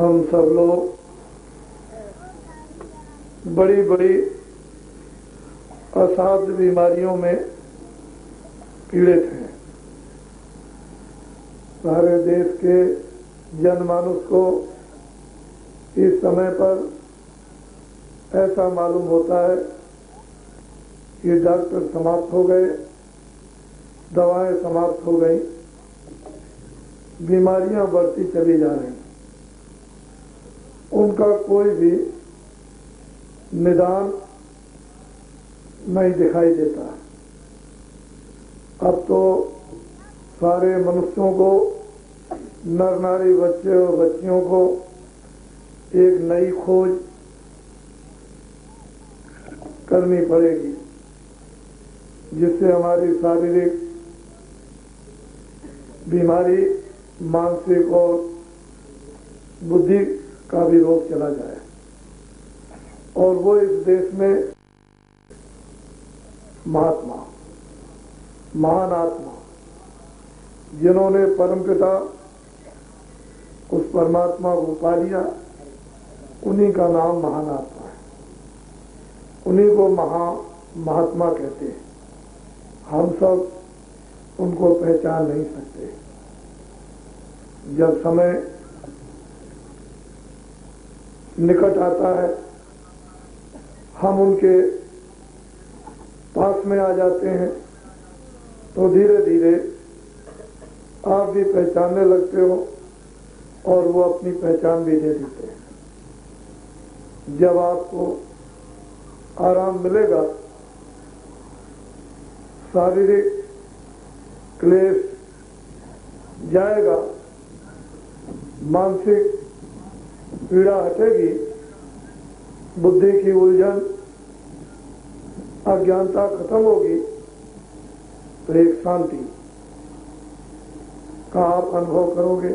हम सब लोग बड़ी बड़ी असाध्य बीमारियों में पीड़ित हैं। सारे देश के जनमानस को इस समय पर ऐसा मालूम होता है कि डॉक्टर समाप्त हो गए, दवाएं समाप्त हो गई, बीमारियां बढ़ती चली जा रही, उनका कोई भी निदान नहीं दिखाई देता। अब तो सारे मनुष्यों को, नर नारी, बच्चे और बच्चियों को एक नई खोज करनी पड़ेगी, जिससे हमारी शारीरिक बीमारी, मानसिक और बुद्धि का भी रोग चला जाए। और वो इस देश में महात्मा, महान आत्मा, जिन्होंने परमपिता उस परमात्मा को पा लिया, उन्हीं का नाम महान आत्मा है, उन्हीं को महात्मा कहते हैं। हम सब उनको पहचान नहीं सकते। जब समय निकट आता है, हम उनके पास में आ जाते हैं, तो धीरे धीरे आप भी पहचानने लगते हो और वो अपनी पहचान भी दे देते हैं। जब आपको आराम मिलेगा, शारीरिक क्लेश जाएगा, मानसिक पीड़ा हटेगी, बुद्धि की उलझन, अज्ञानता खत्म होगी, तो एक शांति का आप अनुभव करोगे।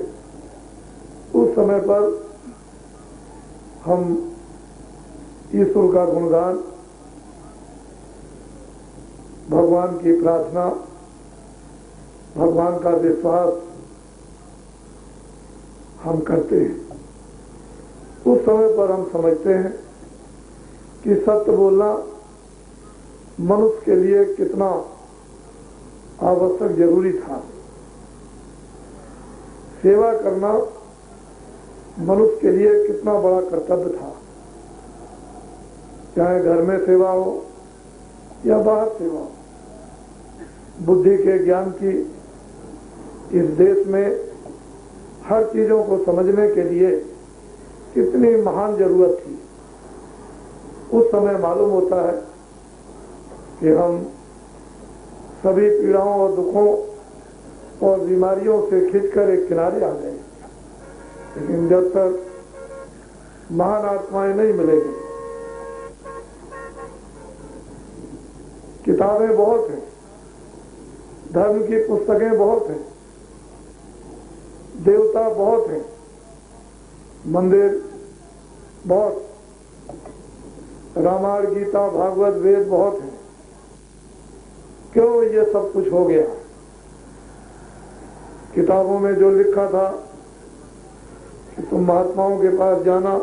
उस समय पर हम ईश्वर का गुणगान, भगवान की प्रार्थना, भगवान का विश्वास हम करते हैं। उस समय पर हम समझते हैं कि सत्य बोलना मनुष्य के लिए कितना आवश्यक, जरूरी था। सेवा करना मनुष्य के लिए कितना बड़ा कर्तव्य था, चाहे घर में सेवा हो या बाहर सेवा हो। बुद्धि के ज्ञान की इस देश में हर चीजों को समझने के लिए कितनी महान जरूरत थी। उस समय मालूम होता है कि हम सभी पीड़ाओं और दुखों और बीमारियों से खींचकर एक किनारे आ गए। लेकिन जब तक महान आत्माएं नहीं मिलेगी, किताबें बहुत हैं, धर्म की पुस्तकें बहुत हैं, देवता बहुत हैं, मंदिर बहुत, रामायण, गीता, भागवत, वेद बहुत हैं। क्यों ये सब कुछ हो गया? किताबों में जो लिखा था कि तुम महात्माओं के पास जाना,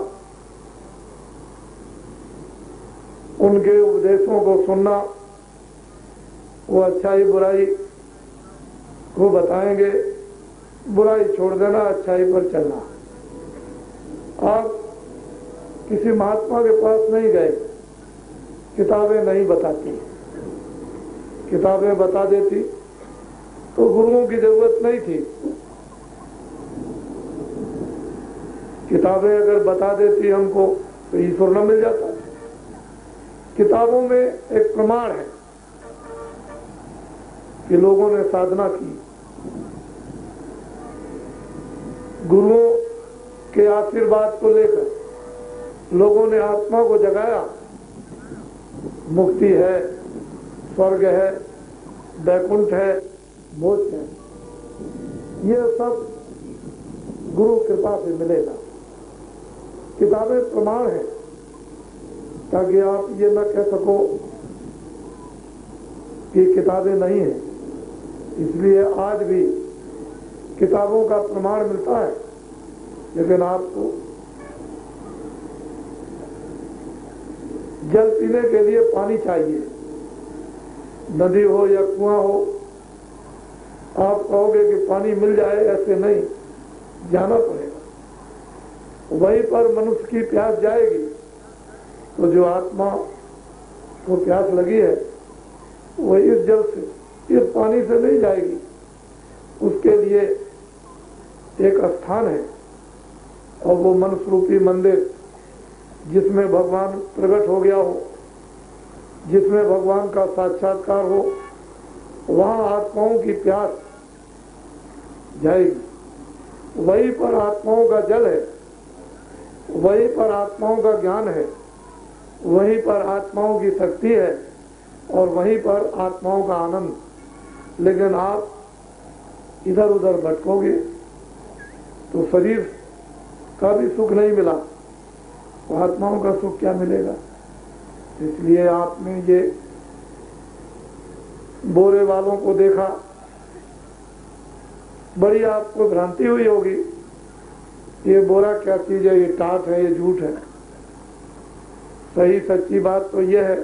उनके उपदेशों को सुनना, वो अच्छाई बुराई को बताएंगे, बुराई छोड़ देना, अच्छाई पर चलना। आप किसी महात्मा के पास नहीं गए, किताबें नहीं बताती। किताबें बता देती तो गुरुओं की जरूरत नहीं थी। किताबें अगर बता देती हमको तो ईश्वर न मिल जाता। किताबों में एक प्रमाण है कि लोगों ने साधना की, गुरुओं के आशीर्वाद को लेकर लोगों ने आत्मा को जगाया। मुक्ति है, स्वर्ग है, वैकुंठ है, मोक्ष है, ये सब गुरु कृपा से मिलेगा। किताबें प्रमाण है, ताकि आप ये न कह सको कि किताबें नहीं है। इसलिए आज भी किताबों का प्रमाण मिलता है, लेकिन आपको जल पीने के लिए पानी चाहिए, नदी हो या कुआं हो। आप कहोगे कि पानी मिल जाए, ऐसे नहीं, जाना पड़ेगा। वहीं पर मनुष्य की प्यास जाएगी तो जो आत्मा को प्यास लगी है वो इस जल से, इस पानी से नहीं जाएगी। उसके लिए एक स्थान है और वो मनुष्य रूपी मंदिर, जिसमें भगवान प्रकट हो गया हो, जिसमें भगवान का साक्षात्कार हो, वहां आत्माओं की प्यास जाएगी। वहीं पर आत्माओं का जल है, वहीं पर आत्माओं का ज्ञान है, वहीं पर आत्माओं की शक्ति है और वहीं पर आत्माओं का आनंद। लेकिन आप इधर उधर भटकोगे तो शरीर का भी सुख नहीं मिला, तो आत्माओं का सुख क्या मिलेगा। इसलिए आपने ये बोरे वालों को देखा, बड़ी आपको भ्रांति हुई होगी, ये बोरा क्या चीज है, ये टाट है, ये झूठ है। सही सच्ची बात तो यह है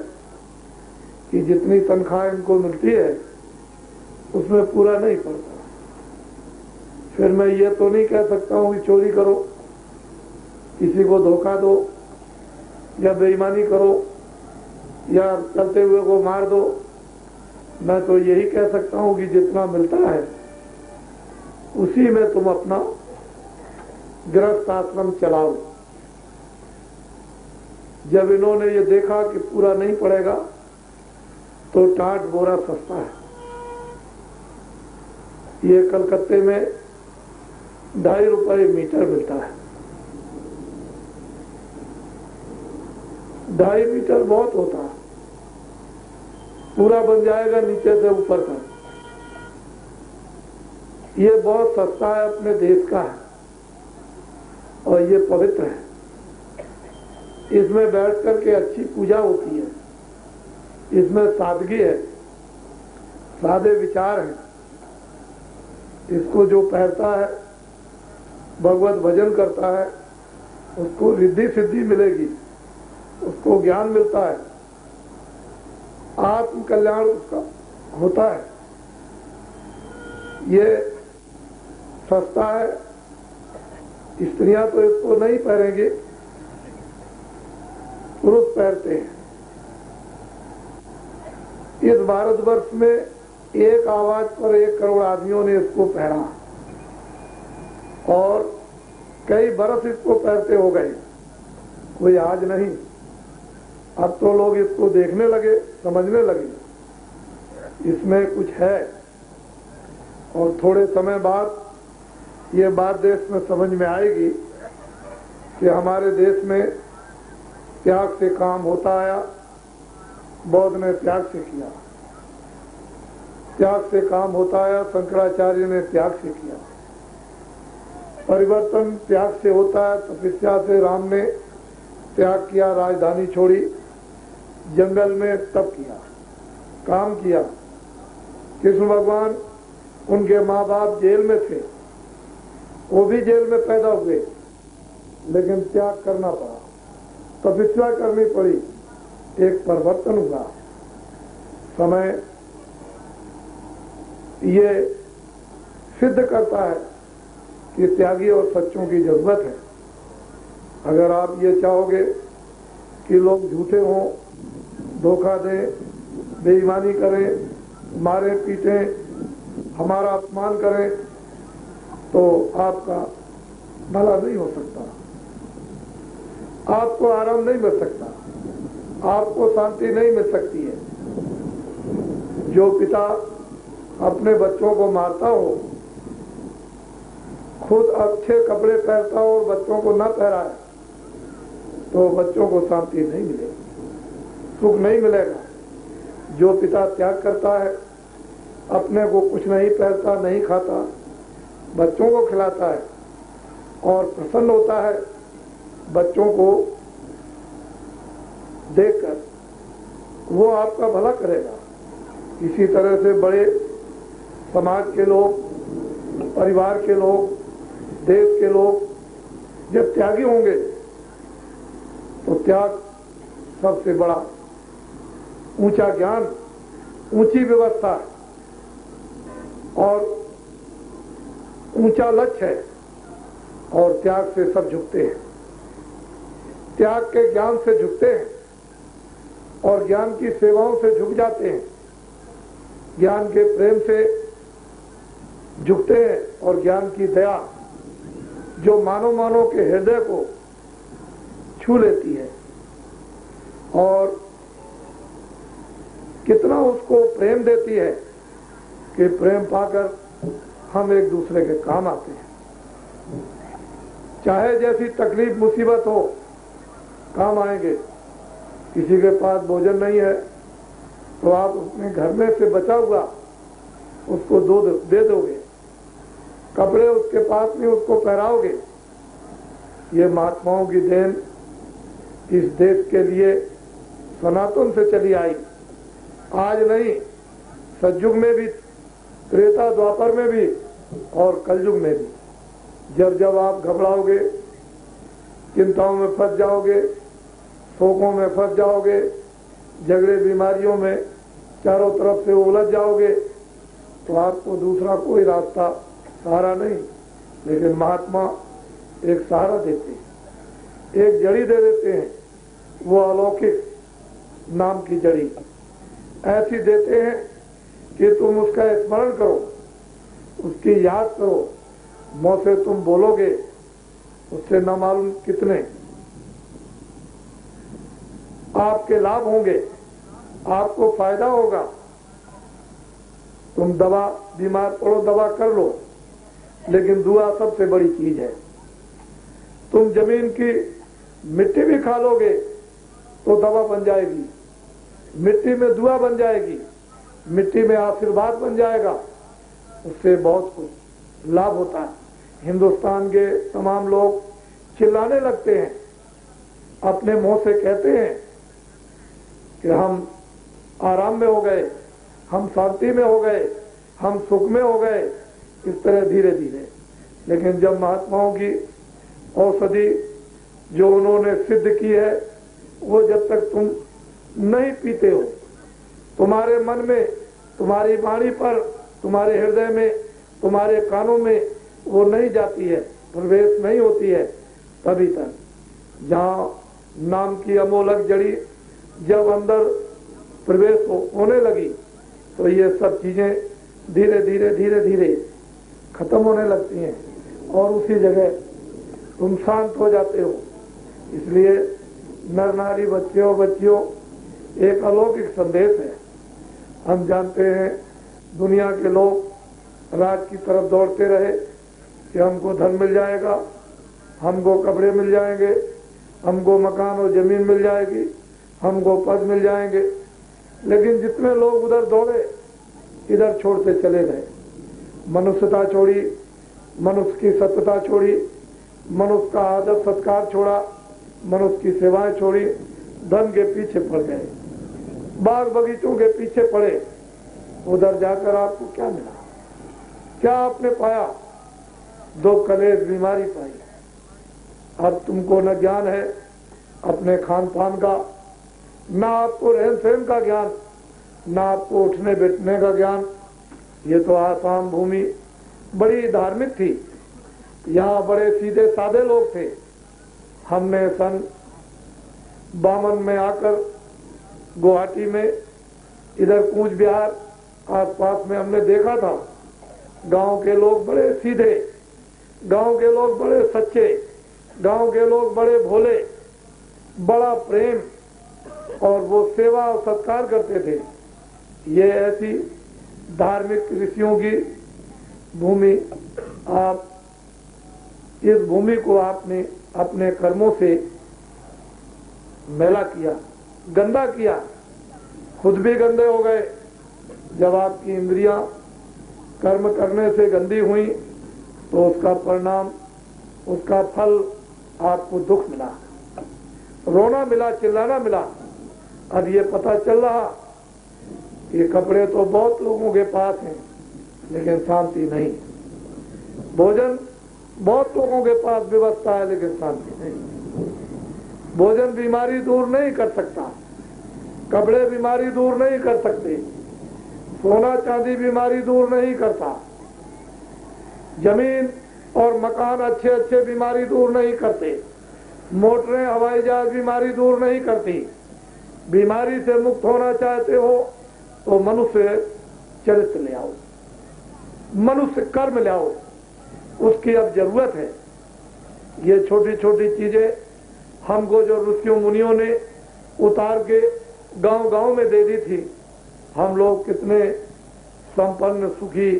कि जितनी तनख्वाह इनको मिलती है उसमें पूरा नहीं पड़ता। फिर मैं ये तो नहीं कह सकता हूं कि चोरी करो, किसी को धोखा दो या बेईमानी करो या चलते हुए को मार दो। मैं तो यही कह सकता हूं कि जितना मिलता है उसी में तुम अपना गृहस्थ आश्रम चलाओ। जब इन्होंने ये देखा कि पूरा नहीं पड़ेगा तो टाट बोरा सस्ता है। ये कलकत्ते में 2.5 रुपए मीटर मिलता है। 2.5 मीटर बहुत होता है, पूरा बन जाएगा नीचे से ऊपर तक। ये बहुत सस्ता है, अपने देश का है और ये पवित्र है। इसमें बैठ करके अच्छी पूजा होती है, इसमें सादगी है, सादे विचार हैं। इसको जो पहनता है, भगवत भजन करता है, उसको रिद्धि सिद्धि मिलेगी, उसको ज्ञान मिलता है, आत्म कल्याण उसका होता है। ये सस्ता है, स्त्रियां तो इसको नहीं पहनेंगे, पुरुष पहनते हैं। इस भारतवर्ष में एक आवाज पर 1 करोड़ आदमियों ने इसको पहना और कई बरस इसको पहनते हो गए, कोई आज नहीं। अब तो लोग इसको देखने लगे, समझने लगे इसमें कुछ है और थोड़े समय बाद ये बात देश में समझ में आएगी कि हमारे देश में त्याग से काम होता आया। बौद्ध ने त्याग से किया, त्याग से काम होता आया। शंकराचार्य ने त्याग से किया। परिवर्तन त्याग से होता है। तपस्या से राम ने त्याग किया, राजधानी छोड़ी, जंगल में तप किया, काम किया। कृष्ण भगवान, उनके माँ बाप जेल में थे, वो भी जेल में पैदा हुए, लेकिन त्याग करना पड़ा, तपस्या करनी पड़ी, एक परिवर्तन हुआ। समय ये सिद्ध करता है कि त्यागी और सच्चों की जरूरत है। अगर आप ये चाहोगे कि लोग झूठे हों, धोखा दें, बेईमानी करें, मारे पीटे, हमारा अपमान करें, तो आपका भला नहीं हो सकता, आपको आराम नहीं मिल सकता, आपको शांति नहीं मिल सकती है। जो पिता अपने बच्चों को मारता हो, खुद अच्छे कपड़े पहनता हो और बच्चों को न पहनाए, तो बच्चों को शांति नहीं मिलेगी, सुख नहीं मिलेगा। जो पिता त्याग करता है, अपने को कुछ नहीं पहनता, नहीं खाता, बच्चों को खिलाता है और प्रसन्न होता है बच्चों को देखकर, वो आपका भला करेगा। इसी तरह से बड़े समाज के लोग, परिवार के लोग, देश के लोग जब त्यागी होंगे तो त्याग सबसे बड़ा ऊंचा ज्ञान, ऊंची व्यवस्था और ऊंचा लक्ष्य है। और त्याग से सब झुकते हैं, त्याग के ज्ञान से झुकते हैं और ज्ञान की सेवाओं से झुक जाते हैं, ज्ञान के प्रेम से झुकते हैं और ज्ञान की दया जो मानव मानव के हृदय को छू लेती है और कितना उसको प्रेम देती है कि प्रेम पाकर हम एक दूसरे के काम आते हैं। चाहे जैसी तकलीफ मुसीबत हो, काम आएंगे। किसी के पास भोजन नहीं है तो आप अपने घर में से बचा हुआ उसको दे दोगे, कपड़े उसके पास नहीं उसको पहराओगे। ये महात्माओं की देन इस देश के लिए सनातन से चली आई, आज नहीं, सतयुग में भी, त्रेता द्वापर में भी और कलयुग में भी। जब जब आप घबराओगे, चिंताओं में फंस जाओगे, शोकों में फंस जाओगे, झगड़े बीमारियों में चारों तरफ से उलझ जाओगे, तो आपको दूसरा कोई रास्ता सहारा नहीं, लेकिन महात्मा एक सहारा देते हैं, एक जड़ी दे देते हैं, वो अलौकिक नाम की जड़ी ऐसी देते हैं कि तुम उसका स्मरण करो, उसकी याद करो, मुंह से तुम बोलोगे, उससे न मालूम कितने आपके लाभ होंगे, आपको फायदा होगा। तुम दवा, बीमार पड़ो दवा कर लो, लेकिन दुआ सबसे बड़ी चीज है। तुम जमीन की मिट्टी भी खा लोगे तो दवा बन जाएगी, मिट्टी में दुआ बन जाएगी, मिट्टी में आशीर्वाद बन जाएगा, उससे बहुत कुछ लाभ होता है। हिंदुस्तान के तमाम लोग चिल्लाने लगते हैं, अपने मुंह से कहते हैं कि हम आराम में हो गए, हम शांति में हो गए, हम सुख में हो गए, इस तरह धीरे धीरे। लेकिन जब महात्माओं की औषधि जो उन्होंने सिद्ध की है, वो जब तक तुम नहीं पीते हो, तुम्हारे मन में, तुम्हारी वाणी पर, तुम्हारे हृदय में, तुम्हारे कानों में वो नहीं जाती है, प्रवेश नहीं होती है, तभी तक। जहां नाम की अमोलक जड़ी जब अंदर प्रवेश होने लगी तो ये सब चीजें धीरे धीरे धीरे धीरे खत्म होने लगती हैं और उसी जगह तुम शांत हो जाते हो। इसलिए नर नारी, बच्चों बच्चियों, एक अलौकिक संदेश है। हम जानते हैं दुनिया के लोग राज की तरफ दौड़ते रहे कि हमको धन मिल जाएगा, हमको कपड़े मिल जाएंगे, हमको मकान और जमीन मिल जाएगी, हमको पद मिल जाएंगे। लेकिन जितने लोग उधर दौड़े, इधर छोड़ते चले गए। मनुष्यता छोड़ी, मनुष्य की सत्यता छोड़ी, मनुष्य का आदर सत्कार छोड़ा, मनुष्य की सेवाएं छोड़ी, धन के पीछे पड़ गए, बाग बगीचों के पीछे पड़े। उधर जाकर आपको क्या मिला? क्या आपने पाया? दो कलेश बीमारी पाई। अब तुमको न ज्ञान है अपने खान पान का, न आपको रहन सहन का ज्ञान, न आपको उठने बैठने का ज्ञान। ये तो आसाम भूमि बड़ी धार्मिक थी, यहाँ बड़े सीधे साधे लोग थे। हमने सन 52 में आकर गुवाहाटी में, इधर कूच बिहार आसपास में हमने देखा था, गांव के लोग बड़े सीधे, गांव के लोग बड़े सच्चे, गांव के लोग बड़े भोले, बड़ा प्रेम और वो सेवा और सत्कार करते थे। ये ऐसी धार्मिक ऋषियों की भूमि, आप इस भूमि को आपने अपने कर्मों से मैला किया, गंदा किया, खुद भी गंदे हो गए। जब आपकी इंद्रियां कर्म करने से गंदी हुई तो उसका परिणाम, उसका फल आपको दुख मिला, रोना मिला, चिल्लाना मिला। अब ये पता चल रहा कि कपड़े तो बहुत लोगों के पास हैं लेकिन शांति नहीं, भोजन बहुत लोगों के पास व्यवस्था है लेकिन शांति नहीं। भोजन बीमारी दूर नहीं कर सकता, कपड़े बीमारी दूर नहीं कर सकते, सोना चांदी बीमारी दूर नहीं करता, जमीन और मकान अच्छे अच्छे बीमारी दूर नहीं करते, मोटरें हवाई जहाज बीमारी दूर नहीं करती। बीमारी से मुक्त होना चाहते हो तो मनुष्य चरित्र ले आओ, मनुष्य कर्म ले आओ, उसकी अब जरूरत है। ये छोटी छोटी चीजें हमको जो ऋषियों मुनियों ने उतार के गांव गांव में दे दी थी, हम लोग कितने संपन्न सुखी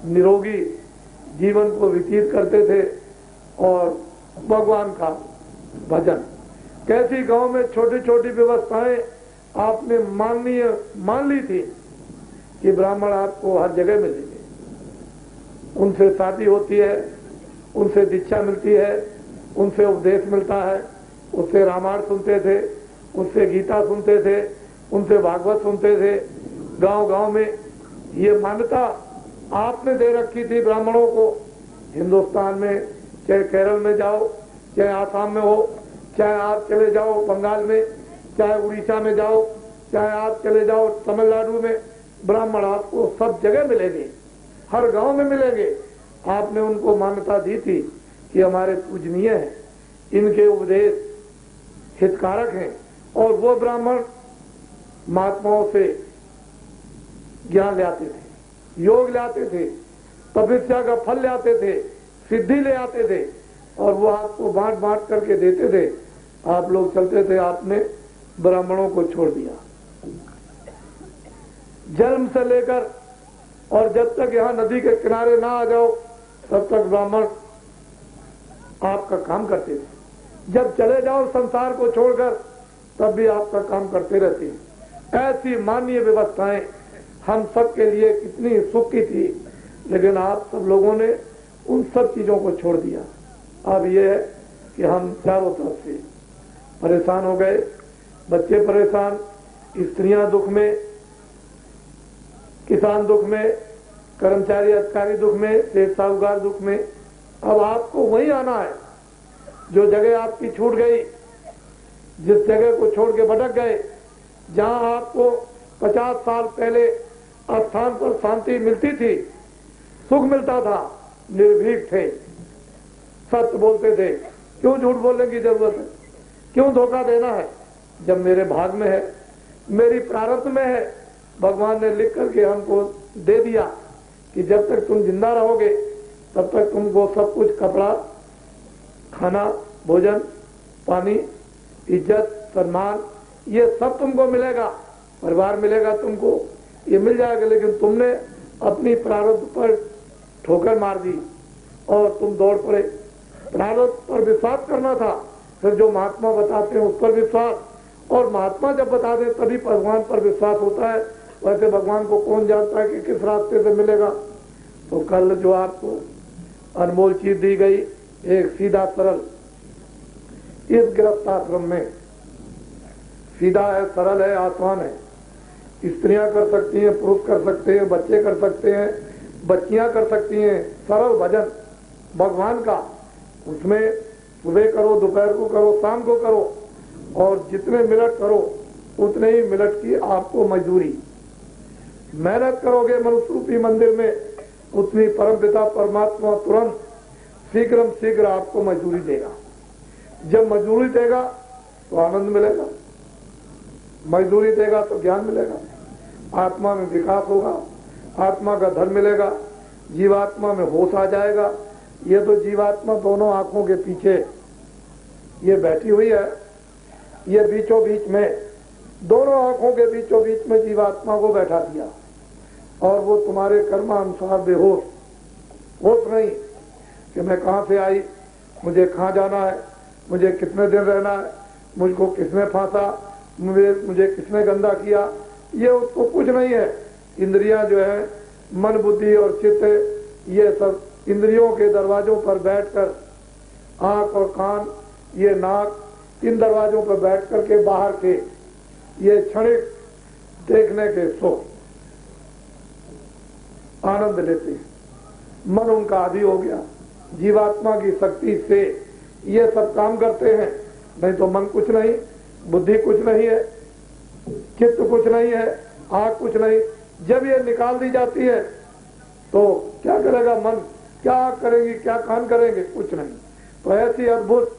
निरोगी जीवन को व्यतीत करते थे और भगवान का भजन। कैसी गांव में छोटी छोटी व्यवस्थाएं आपने मान ली थी कि ब्राह्मण आपको हर जगह मिलेंगे, उनसे शादी होती है, उनसे दीक्षा मिलती है, उनसे उपदेश मिलता है, उससे रामायण सुनते थे, उससे गीता सुनते थे, उनसे भागवत सुनते थे। गांव गांव में ये मान्यता आपने दे रखी थी ब्राह्मणों को। हिंदुस्तान में चाहे केरल में जाओ, चाहे आसाम में हो, चाहे आप चले जाओ बंगाल में, चाहे उड़ीसा में जाओ, चाहे आप चले जाओ तमिलनाडु में, ब्राह्मण आपको सब जगह मिलेंगे, हर गांव में मिलेंगे। आपने उनको मान्यता दी थी कि हमारे पूजनीय हैं, इनके उपदेश हितकारक हैं, और वो ब्राह्मण महात्माओं से ज्ञान ले आते थे, योग ले आते थे, तपस्या का फल ले आते थे, सिद्धि ले आते थे, और वो आपको बांट बांट करके देते थे। आप लोग चलते थे, आपने ब्राह्मणों को छोड़ दिया। जन्म से लेकर और जब तक यहाँ नदी के किनारे ना आ जाओ तब तक ब्राह्मण आपका काम करते थे। जब चले जाओ संसार को छोड़कर तब भी आपका काम करते रहते हैं। ऐसी मानवीय व्यवस्थाएं हम सब के लिए कितनी सुख की थी, लेकिन आप सब लोगों ने उन सब चीजों को छोड़ दिया। अब ये है कि हम चारों तरफ से परेशान हो गए, बच्चे परेशान, स्त्रियां दुख में, किसान दुख में, कर्मचारी अधिकारी दुख में, सेठ साहूकार दुख में। अब आपको वहीं आना है जो जगह आपकी छूट गई, जिस जगह को छोड़ के भटक गए, जहां आपको 50 साल पहले स्थान पर शांति मिलती थी, सुख मिलता था, निर्भीक थे, सत्य बोलते थे। क्यों झूठ बोलने की जरूरत है, क्यों धोखा देना है? जब मेरे भाग में है, मेरी प्रारब्ध में है, भगवान ने लिख करके हमको दे दिया कि जब तक तुम जिंदा रहोगे तब तक तुमको सब कुछ, कपड़ा, खाना, भोजन, पानी, इज्जत, सम्मान, ये सब तुमको मिलेगा, परिवार मिलेगा तुमको, ये मिल जाएगा। लेकिन तुमने अपनी प्रारब्ध पर ठोकर मार दी और तुम दौड़ पड़े। प्रारब्ध पर विश्वास करना था, फिर जो महात्मा बताते हैं उस पर विश्वास, और महात्मा जब बता दें तभी भगवान पर विश्वास होता है। वैसे भगवान को कौन जानता है कि किस रास्ते से मिलेगा। तो कल जो आपको अनमोल चीज दी गई, एक सीधा सरल, इस गिरफ्ताश्रम में सीधा है, सरल है, आसान है। स्त्रियां कर सकती हैं, पुरुष कर सकते हैं, बच्चे कर सकते हैं, बच्चियां कर सकती हैं। सरल भजन भगवान का, उसमें सुबह करो, दोपहर को करो, शाम को करो, और जितने मिनट करो उतने ही मिनट की आपको मजदूरी। मेहनत करोगे मनुष्य रूपी मंदिर में, उतनी परमपिता परमात्मा तुरंत शीघ्र आपको मजदूरी देगा। जब मजदूरी देगा तो आनंद मिलेगा, मजदूरी देगा तो ज्ञान मिलेगा, आत्मा में विकास होगा, आत्मा का धर्म मिलेगा, जीवात्मा में होश आ जाएगा। ये तो जीवात्मा दोनों आंखों के पीछे ये बैठी हुई है, ये बीचों बीच में, दोनों आंखों के बीचों बीच में जीवात्मा को बैठा दिया, और वो तुम्हारे कर्मानुसार बेहोश, होश नहीं कि मैं कहां से आई, मुझे कहां जाना है, मुझे कितने दिन रहना है, मुझको किसने फांसा, मुझे किसने गंदा किया, ये उसको कुछ नहीं है। इंद्रियां जो है, मन, बुद्धि और चित्त, ये सब इंद्रियों के दरवाजों पर बैठकर, आंख और कान, ये नाक, इन दरवाजों पर बैठ करके बाहर के ये क्षणिक देखने के सुख आनंद लेते हैं। मन उनका आदि हो गया, जीवात्मा की शक्ति से ये सब काम करते हैं। नहीं तो मन कुछ नहीं, बुद्धि कुछ नहीं है, चित्त कुछ नहीं है, आंख कुछ नहीं। जब ये निकाल दी जाती है तो क्या करेगा मन, क्या आंख करेंगी, क्या कान करेंगे, कुछ नहीं। तो ऐसी अद्भुत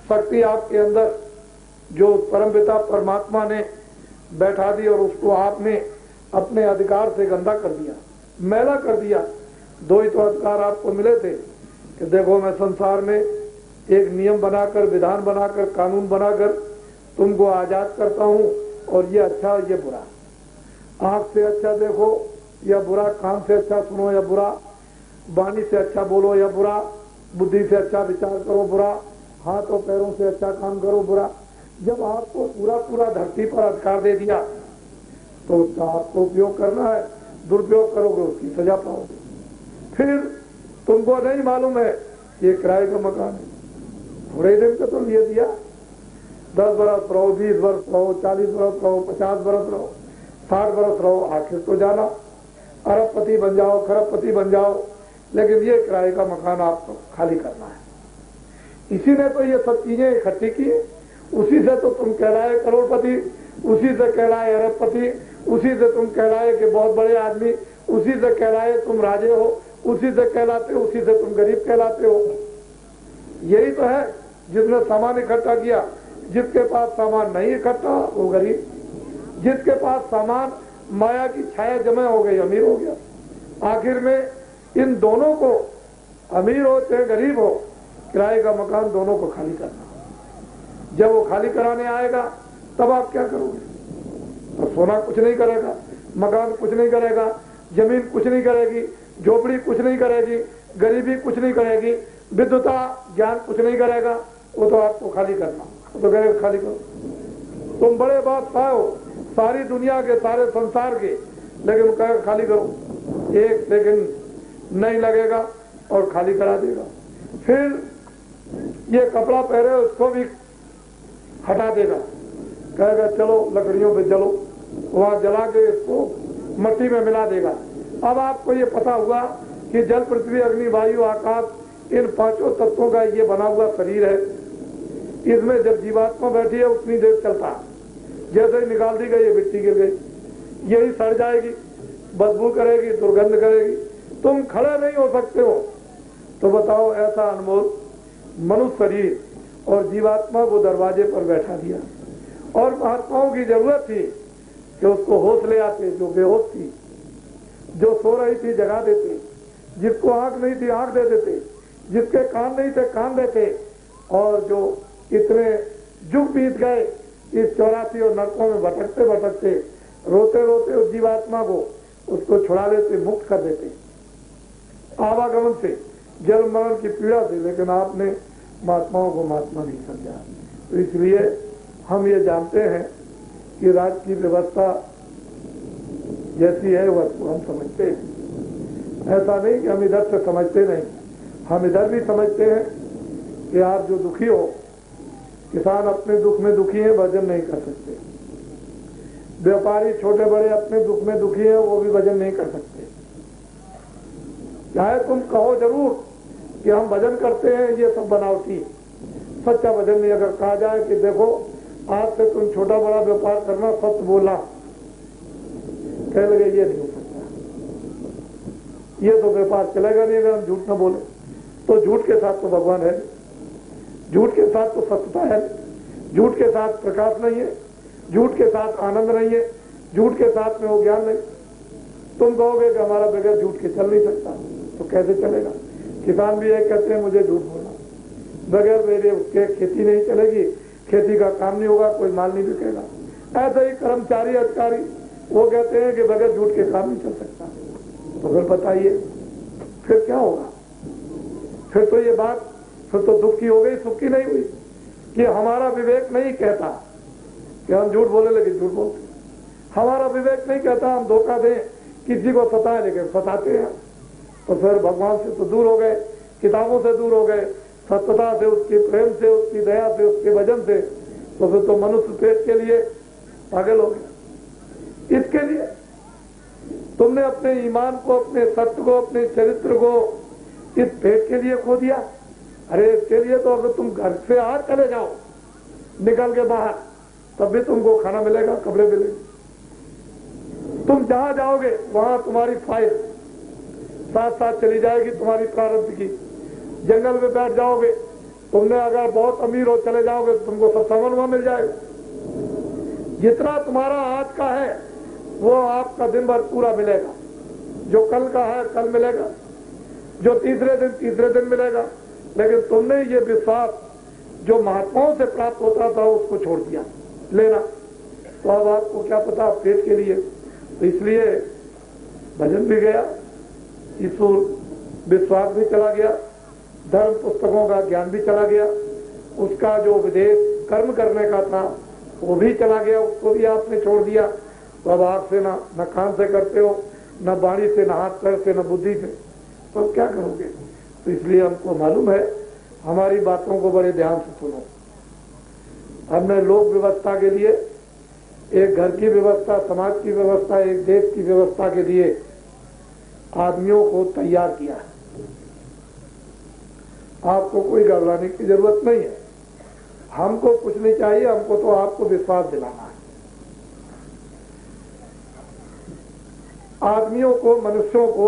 शक्ति आपके अंदर जो परमपिता परमात्मा ने बैठा दी और उसको आपने अपने अधिकार से गंदा कर दिया, मैला कर दिया। दो ही तो अधिकार आपको मिले थे कि देखो मैं संसार में एक नियम बनाकर, विधान बनाकर, कानून बनाकर तुमको आजाद करता हूं, और ये अच्छा ये बुरा, आंख से अच्छा देखो या बुरा, कान से अच्छा सुनो या बुरा, वाणी से अच्छा बोलो या बुरा, बुद्धि से अच्छा विचार करो बुरा, हाथ और पैरों से अच्छा काम करो बुरा। जब आपको पूरा पूरा धरती पर अधिकार दे दिया तो उसका आपको उपयोग करना है, दुरुपयोग करोगे उसकी सजा पाओगे। फिर तुमको नहीं मालूम है ये किराए का मकान है, थोड़े दिन का तो लिए दिया, 10 बरस रहो, 20 बरस रहो, 40 बरस रहो, 50 बरस रहो, 60 बरस रहो, आखिर तो जाना, अरबपति बन जाओ, खरबपति बन जाओ, लेकिन ये किराए का मकान आपको खाली करना है। इसी ने तो ये सब चीजें इकट्ठी की, उसी से तो तुम कहलाए करोड़पति, उसी से कहलाए अरबपति, उसी से तुम कहलाए कि बहुत बड़े आदमी, उसी से कहलाए तुम राजे हो, उसी से कहलाते हो, उसी से तुम गरीब कहलाते हो। यही तो है जिसने सामान इकट्ठा किया। जिसके पास सामान नहीं इकट्ठा वो गरीब, जिसके पास सामान माया की छाया जमा हो गई अमीर हो गया। आखिर में इन दोनों को, अमीर हो चाहे गरीब हो, किराए का मकान दोनों को खाली करना। जब वो खाली कराने आएगा तब आप क्या करोगे? तो सोना कुछ नहीं करेगा, मकान कुछ नहीं करेगा, जमीन कुछ नहीं करेगी, झोपड़ी कुछ नहीं करेगी, गरीबी कुछ नहीं करेगी, विद्वता ज्ञान कुछ नहीं करेगा। वो तो आपको खाली करना, वो तो कहेगा खाली करो। तुम बड़े बादशाह हो सारी दुनिया के, सारे संसार के, लेकिन वो कहेगा खाली करो। 1 सेकंड नहीं लगेगा और खाली करा देगा। फिर ये कपड़ा पहरे उसको भी हटा देगा, कहेगा चलो लकड़ियों पे जलो, वहां जला के इसको मट्टी में मिला देगा। अब आपको ये पता हुआ कि जल, पृथ्वी, अग्नि, वायु, आकाश, इन 5 तत्वों का ये बना हुआ शरीर है। इसमें जब जीवात्मा बैठी है उतनी देर चलता, जैसे ही निकाल दी गई ये मिट्टी गिर गई, यही सड़ जाएगी, बदबू करेगी, दुर्गंध करेगी, तुम खड़े नहीं हो सकते हो। तो बताओ ऐसा अनमोल मनुष्य शरीर और जीवात्मा को दरवाजे पर बैठा दिया। और महात्माओं की जरूरत थी कि उसको होश ले आते, जो बेहोश थी, जो सो रही थी जगा देते, जिसको आंख नहीं थी आंख दे देते, जिसके कान नहीं थे कान देते। और जो इतने युग बीत गए इस 84 और नरकों में भटकते भटकते, रोते रोते उस जीवात्मा को उसको छुड़ा लेते, मुक्त कर देते आवागमन से, जन्म मरण की पीड़ा से। लेकिन आपने महात्माओं को महात्मा नहीं समझा। तो इसलिए हम ये जानते हैं कि राज्य की व्यवस्था जैसी है वह हम समझते हैं। ऐसा नहीं कि हम इधर से समझते नहीं, हम इधर भी समझते हैं कि आप जो दुखी हो, किसान अपने दुख में दुखी है, भजन नहीं कर सकते। व्यापारी छोटे बड़े अपने दुख में दुखी है, वो भी भजन नहीं कर सकते। चाहे तुम कहो जरूर कि हम भजन करते हैं, ये सब बनावटी, सच्चा भजन नहीं। अगर कहा जाए कि देखो आज से तुम छोटा बड़ा व्यापार करना, सत्य बोलना, कह लगे ये नहीं हो सकता, ये तो व्यापार चलेगा नहीं अगर हम झूठ न बोले। तो झूठ के साथ तो भगवान है, झूठ के साथ तो सत्यता है, झूठ के साथ प्रकाश नहीं है, झूठ के साथ आनंद नहीं है, झूठ के साथ में वो ज्ञान नहीं। तुम कहोगे कि हमारा बगैर झूठ के चल नहीं सकता, तो कैसे चलेगा? किसान भी एक कहते हैं मुझे झूठ बोलना, बगैर मेरे उसके खेती नहीं चलेगी, खेती का काम नहीं होगा, कोई माल नहीं बिकेगा। ऐसे ही कर्मचारी अधिकारी वो कहते हैं कि बगैर झूठ के काम नहीं चल सकता। तो फिर बताइए फिर क्या होगा? फिर तो ये बात फिर तो दुख की हो गई, सुख की नहीं हुई। कि हमारा विवेक नहीं कहता कि हम झूठ बोले लेकिन झूठ बोलते, हमारा विवेक नहीं कहता हम धोखा दें, किसी को सताएं लेकिन सताते हैं। तो फिर भगवान से तो दूर हो गए, किताबों से दूर हो गए, सत्यता से, उसके प्रेम से, उसकी दया से, उसके वजन से। तो फिर तो मनुष्य पेट के लिए पागल हो गए। इसके लिए तुमने अपने ईमान को, अपने सत्य को, अपने चरित्र को इस पेट के लिए खो दिया। अरे इसके लिए तो अगर तुम घर से आज चले जाओ निकल के बाहर, तब भी तुमको खाना मिलेगा, कपड़े मिलेंगे। तुम जहां जाओगे वहां तुम्हारी फाइल साथ साथ चली जाएगी तुम्हारी प्रारब्ध की। जंगल में बैठ जाओगे, तुमने अगर बहुत अमीर हो चले जाओगे तो तुमको सब सामान वहां मिल जाएगा। जितना तुम्हारा आज का है वो आपका दिन भर पूरा मिलेगा। जो कल का है कल मिलेगा, जो तीसरे दिन मिलेगा। लेकिन तुमने ये विश्वास जो महात्माओं से प्राप्त होता था उसको छोड़ दिया लेना। तो अब आपको क्या पता पेट के लिए, तो इसलिए भजन भी गया, ईश्वर विश्वास भी चला गया, धर्म पुस्तकों का ज्ञान भी चला गया, उसका जो विदेश कर्म करने का था वो भी चला गया, उसको भी आपने छोड़ दिया। तो अब आंख से न कान से करते हो, न वाणी से, न हाथ पैर से, न बुद्धि से, तो अब क्या करोगे? तो इसलिए हमको मालूम है, हमारी बातों को बड़े ध्यान से सुनो। हमने लोक व्यवस्था के लिए, एक घर की व्यवस्था, समाज की व्यवस्था, एक देश की व्यवस्था के लिए आदमियों को तैयार किया है। आपको कोई घबराने की जरूरत नहीं है। हमको कुछ नहीं चाहिए, हमको तो आपको विश्वास दिलाना है। आदमियों को, मनुष्यों को,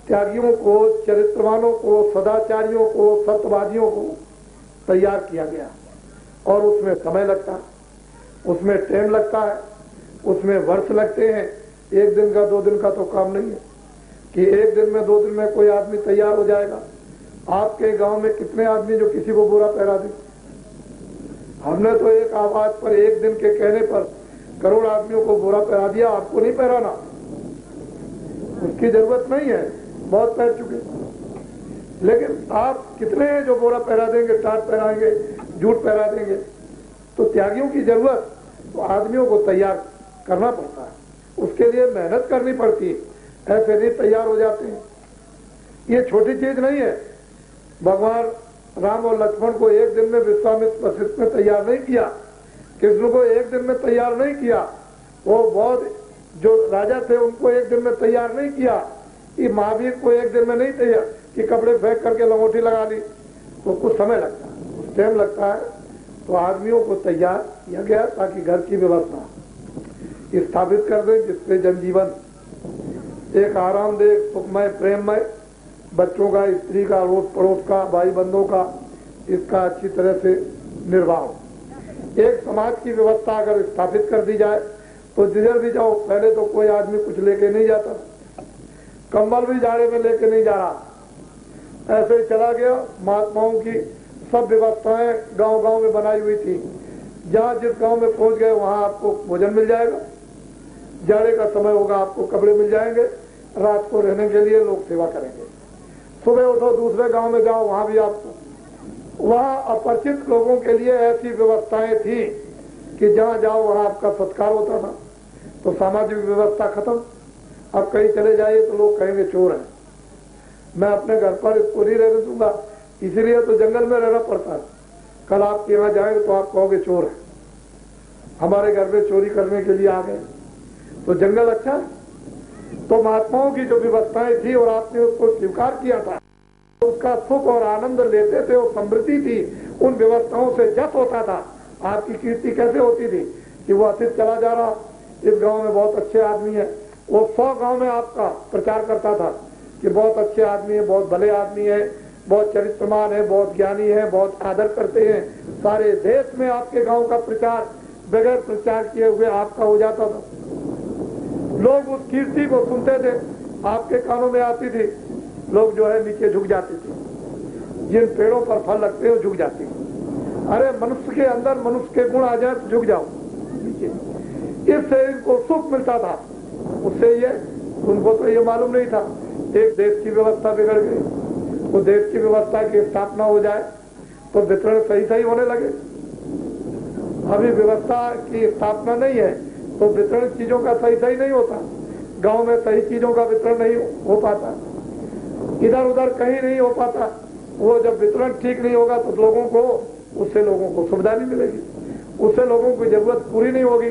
त्यागियों को, चरित्रवानों को, सदाचारियों को, सत्यवादियों को तैयार किया गया। और उसमें समय लगता है, उसमें टाइम लगता है, उसमें वर्ष लगते हैं। एक दिन का, 2 दिन का तो काम नहीं है कि एक दिन में, 2 दिन में कोई आदमी तैयार हो जाएगा। आपके गांव में कितने आदमी जो किसी को बुरा पहरा दे? हमने तो एक आवाज पर, एक दिन के कहने पर करोड़ आदमियों को बुरा पहरा दिया। आपको नहीं पहराना, उसकी जरूरत नहीं है, बहुत पहर चुके। लेकिन आप कितने हैं जो बुरा पहरा देंगे, टाट पहराएंगे, झूठ पहरा देंगे? तो त्यागियों की जरूरत, तो आदमियों को तैयार करना पड़ता है, उसके लिए मेहनत करनी पड़ती है। ऐसे नहीं तैयार हो जाते हैं। ये छोटी चीज नहीं है। भगवान राम और लक्ष्मण को एक दिन में विश्वामित्र वशिष्ठ ने तैयार नहीं किया, कृष्ण को एक दिन में तैयार नहीं किया, वो बहुत जो राजा थे उनको एक दिन में तैयार नहीं किया, कि महावीर को एक दिन में नहीं तैयार कि कपड़े फेंक करके लंगोटी लगा ली। तो कुछ समय लगता है, कुछ टाइम लगता है। तो आदमियों को तैयार किया गया ताकि घर की व्यवस्था स्थापित कर दें, जिससे जनजीवन एक आरामदेह, सुखमय, प्रेममय, बच्चों का, स्त्री का, अड़ोस पड़ोस का, भाई बंधुओं का, इसका अच्छी तरह से निर्वाह हो। एक समाज की व्यवस्था अगर स्थापित कर दी जाए तो जिधर भी जाओ, पहले तो कोई आदमी कुछ लेके नहीं जाता, कंबल भी जाड़े में लेके नहीं जा रहा, ऐसे ही चला गया। महात्माओं की सब व्यवस्थाएं गांव गांव में बनाई हुई थी। जहां जिस गांव में पहुंच गए वहां आपको भोजन मिल जाएगा, जाड़े का समय होगा आपको कपड़े मिल जाएंगे, रात को रहने के लिए लोग सेवा करेंगे। सुबह उठो दूसरे गांव में जाओ, वहां भी आपको, वहां अपरिचित लोगों के लिए ऐसी व्यवस्थाएं थी कि जहां जाओ वहां आपका सत्कार होता था। तो सामाजिक व्यवस्था खत्म। अब कहीं चले जाइए तो लोग कहेंगे चोर है। मैं अपने घर पर इसको नहीं रहने दूंगा, इसीलिए तो जंगल में रहना पड़ता है। कल आपके यहाँ जाएंगे तो आप कहोगे चोर है, हमारे घर में चोरी करने के लिए आ गए। तो जंगल अच्छा है। तो महात्माओं की जो व्यवस्थाएं थी और आपने उसको स्वीकार किया था, उसका सुख और आनंद लेते थे, वो समृद्धि थी, उन व्यवस्थाओं से जस होता था। आपकी कीर्ति कैसे होती थी कि वो अतीत चला जा रहा, इस गांव में बहुत अच्छे आदमी है, वो 100 गांव में आपका प्रचार करता था कि बहुत अच्छे आदमी है, बहुत भले आदमी है, बहुत चरित्रमान है, बहुत ज्ञानी है, बहुत आदर करते हैं। सारे देश में आपके गांव का प्रचार बगैर प्रचार किए हुए आपका हो जाता था। लोग उस कीर्ति को सुनते थे, आपके कानों में आती थी, लोग जो है नीचे झुक जाते थे। जिन पेड़ों पर फल लगते हैं झुक जाते हैं। अरे मनुष्य के अंदर मनुष्य के गुण आ जाए तो झुक जाओ नीचे। इससे इनको सुख मिलता था, उससे ये, उनको तो ये मालूम नहीं था। एक देश की व्यवस्था बिगड़ गई, वो देश की व्यवस्था की स्थापना हो जाए तो वितरण सही सही होने लगे। अभी व्यवस्था की स्थापना नहीं है तो वितरण चीजों का सही सही नहीं होता। गांव में सही चीजों का वितरण नहीं हो पाता, इधर उधर कहीं नहीं हो पाता। वो जब वितरण ठीक नहीं होगा तो लोगों को सुविधा नहीं मिलेगी, उससे लोगों की जरूरत पूरी नहीं होगी।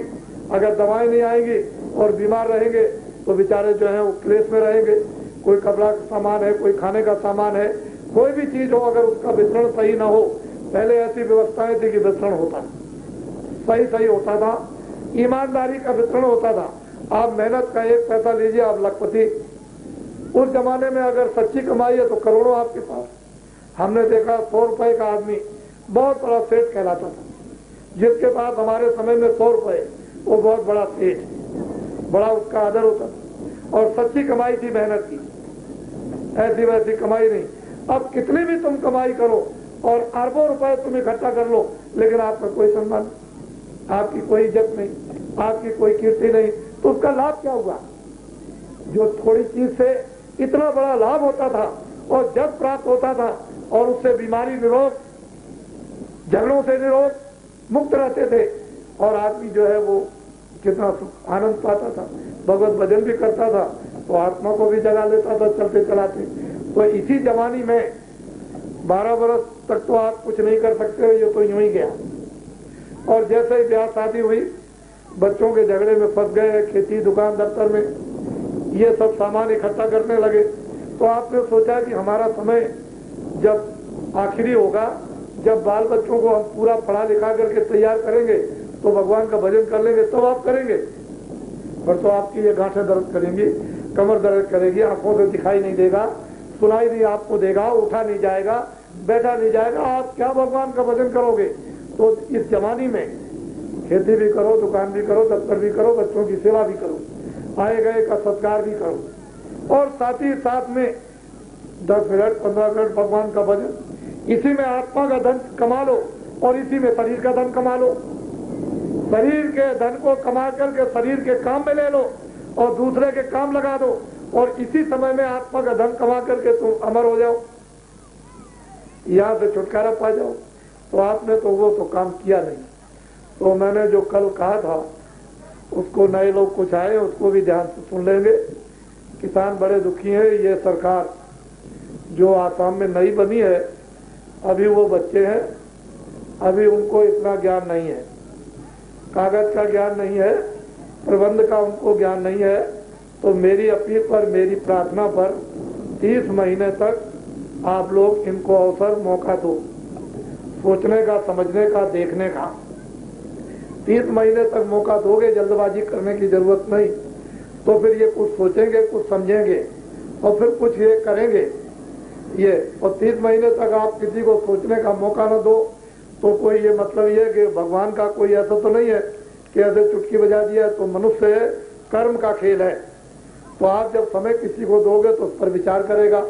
अगर दवाएं नहीं आएंगी और बीमार रहेंगे तो बेचारे जो है वो क्लेश में रहेंगे। कोई कपड़ा का सामान है, कोई खाने का सामान है, कोई भी चीज हो, अगर उसका वितरण सही ना हो पहले ऐसी व्यवस्थाएं थी कि वितरण होता सही सही होता था, ईमानदारी का वितरण होता था। आप मेहनत का एक पैसा लीजिए, आप लखपति। उस जमाने में अगर सच्ची कमाई है तो करोड़ों आपके पास। हमने देखा 100 रुपए का आदमी बहुत बड़ा सेठ कहलाता था, जिसके पास हमारे समय में 100 रुपए, वो बहुत बड़ा सेठ, बड़ा उसका आदर होता था। और सच्ची कमाई थी मेहनत की, ऐसी वैसी कमाई नहीं। अब कितनी भी तुम कमाई करो और अरबों रुपए तुम इकट्ठा कर लो, लेकिन आपका कोई सम्मान, आपकी कोई इज्जत नहीं, आपकी कोई कीर्ति नहीं, तो उसका लाभ क्या हुआ? जो थोड़ी चीज से इतना बड़ा लाभ होता था और जब प्राप्त होता था और उससे बीमारी निरोग, झगड़ों से निरोग मुक्त रहते थे, और आदमी जो है वो कितना आनंद पाता था, भगवत भजन भी करता था, तो आत्मा को भी जगा लेता था चलते चलाते। तो इसी जवानी में 12 वर्ष तक तो आप कुछ नहीं कर सकते, ये तो यूं ही गया। और जैसे ही ब्याह शादी हुई, बच्चों के झगड़े में फंस गए, खेती दुकान दफ्तर में ये सब सामान इकट्ठा करने लगे। तो आपने सोचा कि हमारा समय जब आखिरी होगा, जब बाल बच्चों को हम पूरा पढ़ा लिखा करके तैयार करेंगे तो भगवान का भजन कर लेंगे, तब आप करेंगे। पर तो आपकी ये गांठें दर्द करेंगी, कमर दर्द करेगी, आंखों से दिखाई नहीं देगा, सुनाई नहीं आपको देगा, उठा नहीं जाएगा, बैठा नहीं जाएगा, आप क्या भगवान का भजन करोगे? तो इस जमाने में खेती भी करो, दुकान भी करो, दफ्तर भी करो, बच्चों की सेवा भी करो, आए गए का सत्कार भी करो, और साथ ही साथ में 10 मिनट 15 मिनट भगवान का भजन। इसी में आत्मा का धन कमा लो और इसी में शरीर का धन कमा लो। शरीर के धन को कमा करके शरीर के काम में ले लो और दूसरे के काम लगा दो, और इसी समय में आत्मा का धन कमा करके तुम अमर हो जाओ, यहां से छुटकारा पा जाओ। तो आपने तो वो तो काम किया नहीं। तो मैंने जो कल कहा था उसको नए लोग कुछ आए, उसको भी ध्यान से सुन लेंगे। किसान बड़े दुखी हैं। ये सरकार जो आसाम में नई बनी है, अभी वो बच्चे हैं, अभी उनको इतना ज्ञान नहीं है, कागज का ज्ञान नहीं है, प्रबंध का उनको ज्ञान नहीं है। तो मेरी अपील पर, मेरी प्रार्थना पर 30 महीने तक आप लोग इनको अवसर, मौका दो, सोचने का, समझने का, देखने का। 30 महीने तक मौका दोगे, जल्दबाजी करने की जरूरत नहीं। तो फिर ये कुछ सोचेंगे, कुछ समझेंगे और फिर कुछ ये करेंगे ये। और 30 महीने तक आप किसी को सोचने का मौका न दो तो कोई ये मतलब ये कि भगवान का कोई ऐसा तो नहीं है कि ऐसे चुटकी बजा दिया। तो मनुष्य है, कर्म का खेल है। तो आप जब समय किसी को दोगे तो उस पर विचार करेगा।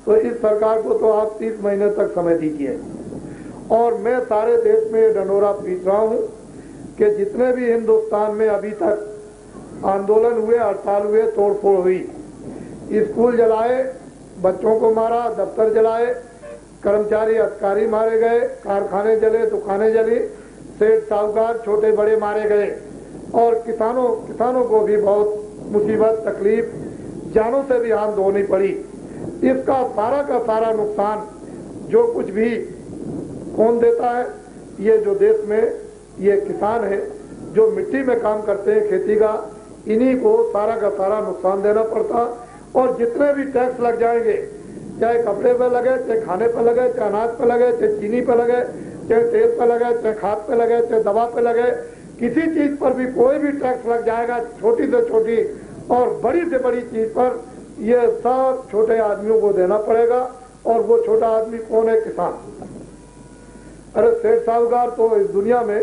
तो इस सरकार को तो आप 30 महीने तक समय दीजिए। और मैं सारे देश में डंडोरा पीट रहा हूं कि जितने भी हिंदुस्तान में अभी तक आंदोलन हुए, हड़ताल हुए, तोड़फोड़ हुई, स्कूल जलाए, बच्चों को मारा, दफ्तर जलाए, कर्मचारी अधिकारी मारे गए, कारखाने जले, दुकानें जली, सेठ साहूकार छोटे बड़े मारे गए, और किसानों को भी बहुत मुसीबत, तकलीफ, जानों से भी हाथ धोनी पड़ी। इसका सारा का सारा नुकसान जो कुछ भी कौन देता है? ये जो देश में ये किसान है, जो मिट्टी में काम करते हैं खेती का, इन्हीं को सारा का सारा नुकसान देना पड़ता। और जितने भी टैक्स लग जाएंगे, चाहे कपड़े पे लगे, चाहे खाने पे लगे, चाहे अनाज पे लगे, चाहे चीनी पे लगे, चाहे तेल पे लगे, चाहे खाद पे लगे, चाहे दवा पे लगे, किसी चीज पर भी कोई भी टैक्स लग जाएगा, छोटी से छोटी और बड़ी से बड़ी चीज पर, ये सब छोटे आदमियों को देना पड़ेगा। और वो छोटा आदमी कौन है? किसान। अरे सेठ साहूकार तो इस दुनिया में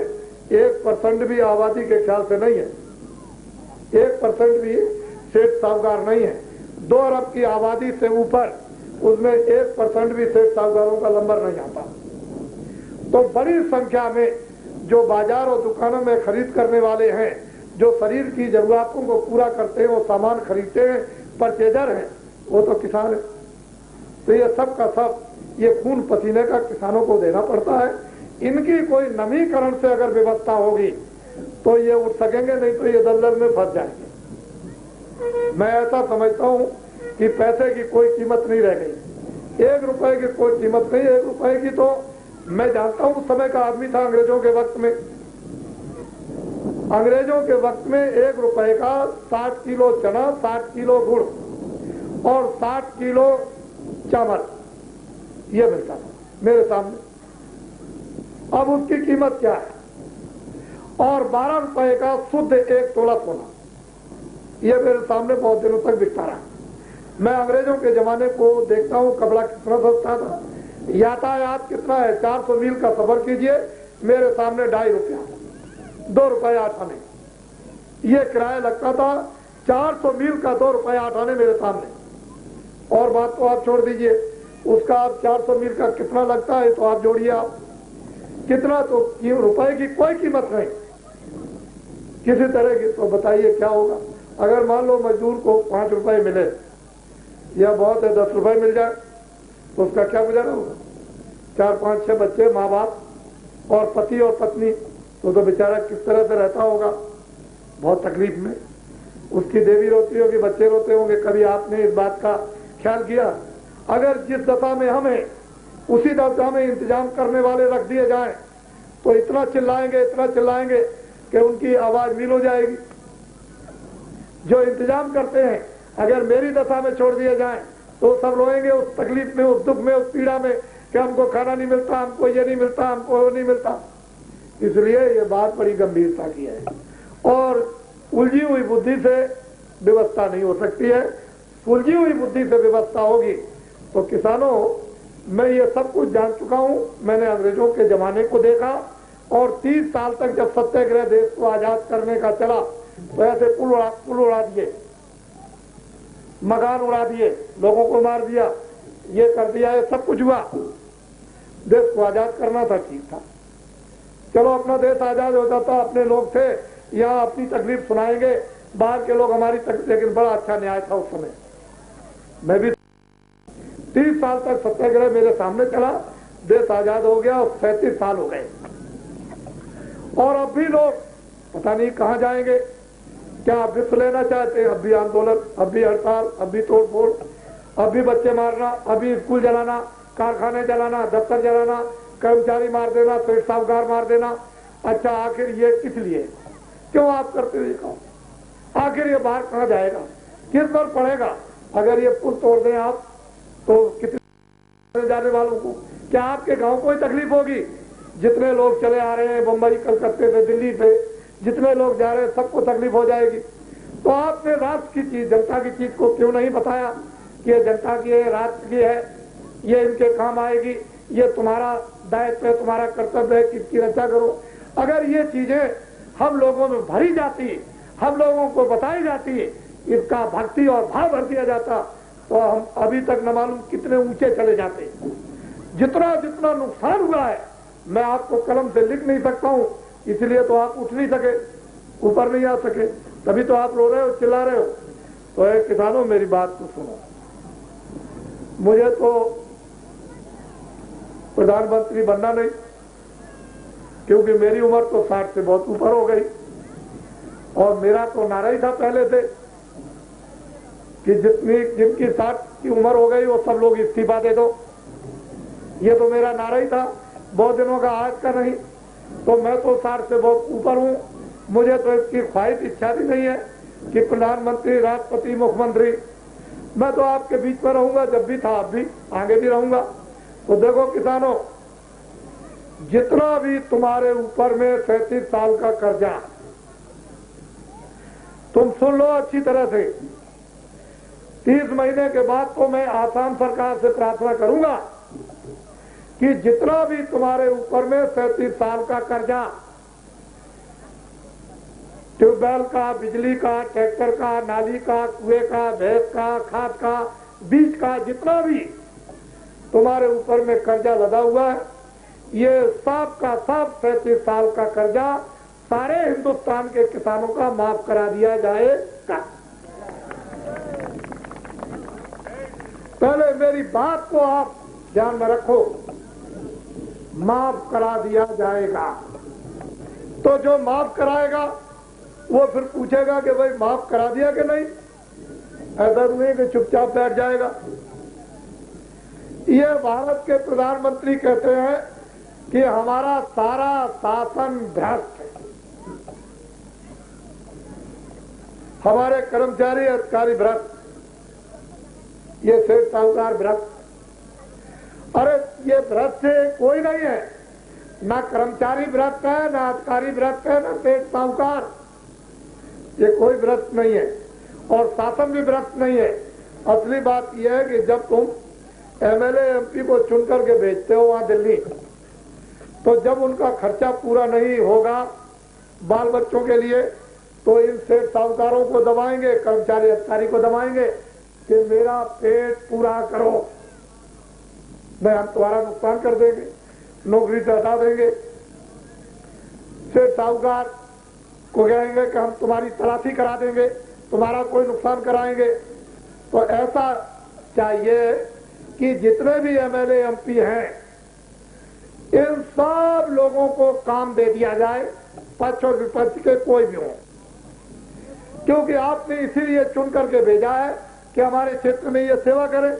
1% भी आबादी के ख्याल से नहीं है, 1% भी सेठ साहूकार नहीं है। 2 अरब की आबादी से ऊपर उसमें 1% भी सेठ साहूकारों का नंबर नहीं आता। तो बड़ी संख्या में जो बाजार और दुकानों में खरीद करने वाले हैं, जो शरीर की जरूरतों को पूरा करते हैं, वो सामान खरीदते हैं, परचेजर हैं, वो तो किसान है। तो ये सब का सब ये खून पसीने का किसानों को देना पड़ता है। इनकी कोई नवीकरण से अगर व्यवस्था होगी तो ये उठ सकेंगे, नहीं तो ये दलदल में फंस जाएंगे। मैं ऐसा समझता हूं कि पैसे की कोई कीमत नहीं रह गई, 1 रुपए की कोई कीमत नहीं। 1 रुपए की तो मैं जानता हूं उस समय का आदमी था अंग्रेजों के वक्त में। अंग्रेजों के वक्त में 1 रुपए का 60 किलो चना, 60 किलो गुड़ और 60 किलो चावल ये मिलता था मेरे सामने। अब उसकी कीमत क्या है? और 12 रुपए का शुद्ध 1 तोला सोना, ये मेरे सामने बहुत दिनों तक बिकता रहा। मैं अंग्रेजों के जमाने को देखता हूं, कपड़ा कितना सस्ता था, यातायात कितना है, 400 मील का सफर कीजिए, मेरे सामने 2.5 रुपया, 2 रुपए 8 आने ये किराया लगता था। 400 मील का 2 रुपए 8 आने मेरे सामने। और बात तो आप छोड़ दीजिए, उसका आप 400 मील का कितना लगता है तो आप जोड़िए, आप कितना, तो रुपए की कोई कीमत नहीं किसी तरह की। तो बताइए क्या होगा? अगर मान लो मजदूर को 5 रुपए मिले, या बहुत है 10 रुपए मिल जाए, तो उसका क्या गुजारा होगा? 4, 5, 6 बच्चे, माँ बाप और पति और पत्नी, तो बेचारा किस तरह से रहता होगा? बहुत तकलीफ में। उसकी देवी रोती होगी, बच्चे रोते होंगे। कभी आपने इस बात का ख्याल किया? अगर जिस दशा में हमें उसी दशा में इंतजाम करने वाले रख दिए जाएं, तो इतना चिल्लाएंगे कि उनकी आवाज नील हो जाएगी। जो इंतजाम करते हैं अगर मेरी दशा में छोड़ दिए जाएं, तो सब रोएंगे उस तकलीफ में, उस दुख में, उस पीड़ा में कि हमको खाना नहीं मिलता, हमको ये नहीं मिलता, हमको वो नहीं मिलता। इसलिए ये बात बड़ी गंभीरता की है, और उलझी हुई बुद्धि से व्यवस्था नहीं हो सकती है। उलझी हुई बुद्धि से व्यवस्था होगी तो किसानों, मैं ये सब कुछ जान चुका हूं। मैंने अंग्रेजों के जमाने को देखा, और 30 साल तक जब सत्याग्रह देश को आजाद करने का चला, तो ऐसे पुल उड़ा दिए, मकान उड़ा दिए, लोगों को मार दिया, ये कर दिया, ये सब कुछ हुआ। देश को आजाद करना था, ठीक था, चलो अपना देश आजाद हो जाता, अपने लोग थे यहाँ अपनी तकलीफ सुनाएंगे, बाहर के लोग हमारी तकलीफ। लेकिन बड़ा अच्छा न्याय था उस समय। मैं भी 30 साल तक सत्याग्रह मेरे सामने चला, देश आजाद हो गया और 37 साल हो गए, और अब भी लोग पता नहीं कहां जाएंगे। क्या अब भी लेना चाहते हैं? अब भी आंदोलन, अब भी हड़ताल, अब भी तोड़फोड़, अब भी बच्चे मारना, अभी स्कूल जलाना, कारखाने जलाना, दफ्तर जलाना, कर्मचारी मार देना, पेट साहूकार मार देना। अच्छा, आखिर ये किस लिए, क्यों आप करते हो? आखिर ये बाहर कहां जाएगा, किस पर पड़ेगा? अगर ये पुल तोड़ दें आप, तो कितने जाने वालों को, क्या आपके गांव को ही तकलीफ होगी? जितने लोग चले आ रहे हैं बम्बई, कलकत्ते से, दिल्ली से, जितने लोग जा रहे हैं, सबको तकलीफ हो जाएगी। तो आपने राष्ट्र की चीज, जनता की चीज को क्यों नहीं बताया कि ये जनता की है, राष्ट्र की है, ये इनके काम आएगी, ये तुम्हारा दायित्व है, तुम्हारा कर्तव्य है कि इसकी रक्षा करो। अगर ये चीजें हम लोगों में भरी जाती, हम लोगों को बताई जाती, इसका भक्ति और भाव भर दिया जाता, तो हम अभी तक न मालूम कितने ऊंचे चले जाते। जितना जितना नुकसान हुआ है, मैं आपको कलम से लिख नहीं सकता हूं, इसलिए तो आप उठ नहीं सके, ऊपर नहीं आ सके, तभी तो आप रो रहे हो, चिल्ला रहे हो। तो किसानों, मेरी बात को सुनो। मुझे तो प्रधानमंत्री बनना नहीं, क्योंकि मेरी उम्र तो 60 से बहुत ऊपर हो गई, और मेरा तो नारा ही था पहले से कि जिनकी 60 की उम्र हो गई वो सब लोग इस्तीफा दे दो। ये तो मेरा नारा ही था, बहुत दिनों का, आज का नहीं। तो मैं तो 60 से बहुत ऊपर हूं, मुझे तो इसकी ख्वाहिश, इच्छा भी नहीं है कि प्रधानमंत्री, राष्ट्रपति, मुख्यमंत्री, मैं तो आपके बीच में रहूंगा, जब भी था, अब भी, आगे भी रहूंगा। तो देखो किसानों, जितना भी तुम्हारे ऊपर में 37 साल का कर्जा, तुम सुन लो अच्छी तरह से, 30 महीने के बाद तो मैं आसाम सरकार से प्रार्थना करूंगा कि जितना भी तुम्हारे ऊपर में 37 साल का कर्जा, ट्यूबवेल का, बिजली का, ट्रैक्टर का, नाली का, कुएं का, भैंस का, खाद का, बीज का, जितना भी तुम्हारे ऊपर में कर्जा लदा हुआ है, ये सब का सब 37 साल का कर्जा सारे हिंदुस्तान के किसानों का माफ करा दिया जाएगा। पहले मेरी बात को आप ध्यान में रखो, माफ करा दिया जाएगा। तो जो माफ कराएगा वो फिर पूछेगा कि भाई माफ करा दिया कि नहीं, ऐसा नहीं कि चुपचाप बैठ जाएगा। ये भारत के प्रधानमंत्री कहते हैं कि हमारा सारा शासन भ्रष्ट है, हमारे कर्मचारी अधिकारी भ्रष्ट, ये सेठ साहूकार भ्रष्ट। अरे ये भ्रष्ट से कोई नहीं है, ना कर्मचारी भ्रष्ट है, ना अधिकारी भ्रष्ट है, ना सेठ साहूकार, ये कोई भ्रष्ट नहीं है और शासन भी भ्रष्ट नहीं है। असली बात यह है कि जब तुम एमएलए एमपी को चुन करके भेजते हो वहां दिल्ली, तो जब उनका खर्चा पूरा नहीं होगा बाल बच्चों के लिए, तो इन सेठ साहूकारों को दबाएंगे, कर्मचारी अधिकारी को दबाएंगे कि मेरा पेट पूरा करो, नहीं हम तुम्हारा नुकसान कर देंगे, नौकरी से हटा देंगे। सेठ साहूकार को कहेंगे कि हम तुम्हारी तलाशी करा देंगे, तुम्हारा कोई नुकसान कराएंगे। तो ऐसा चाहिए कि जितने भी एमएलए एमपी हैं इन सब लोगों को काम दे दिया जाए, पक्ष और विपक्ष के कोई भी हो, क्योंकि आपने इसीलिए चुन करके भेजा है कि हमारे क्षेत्र में ये सेवा करें।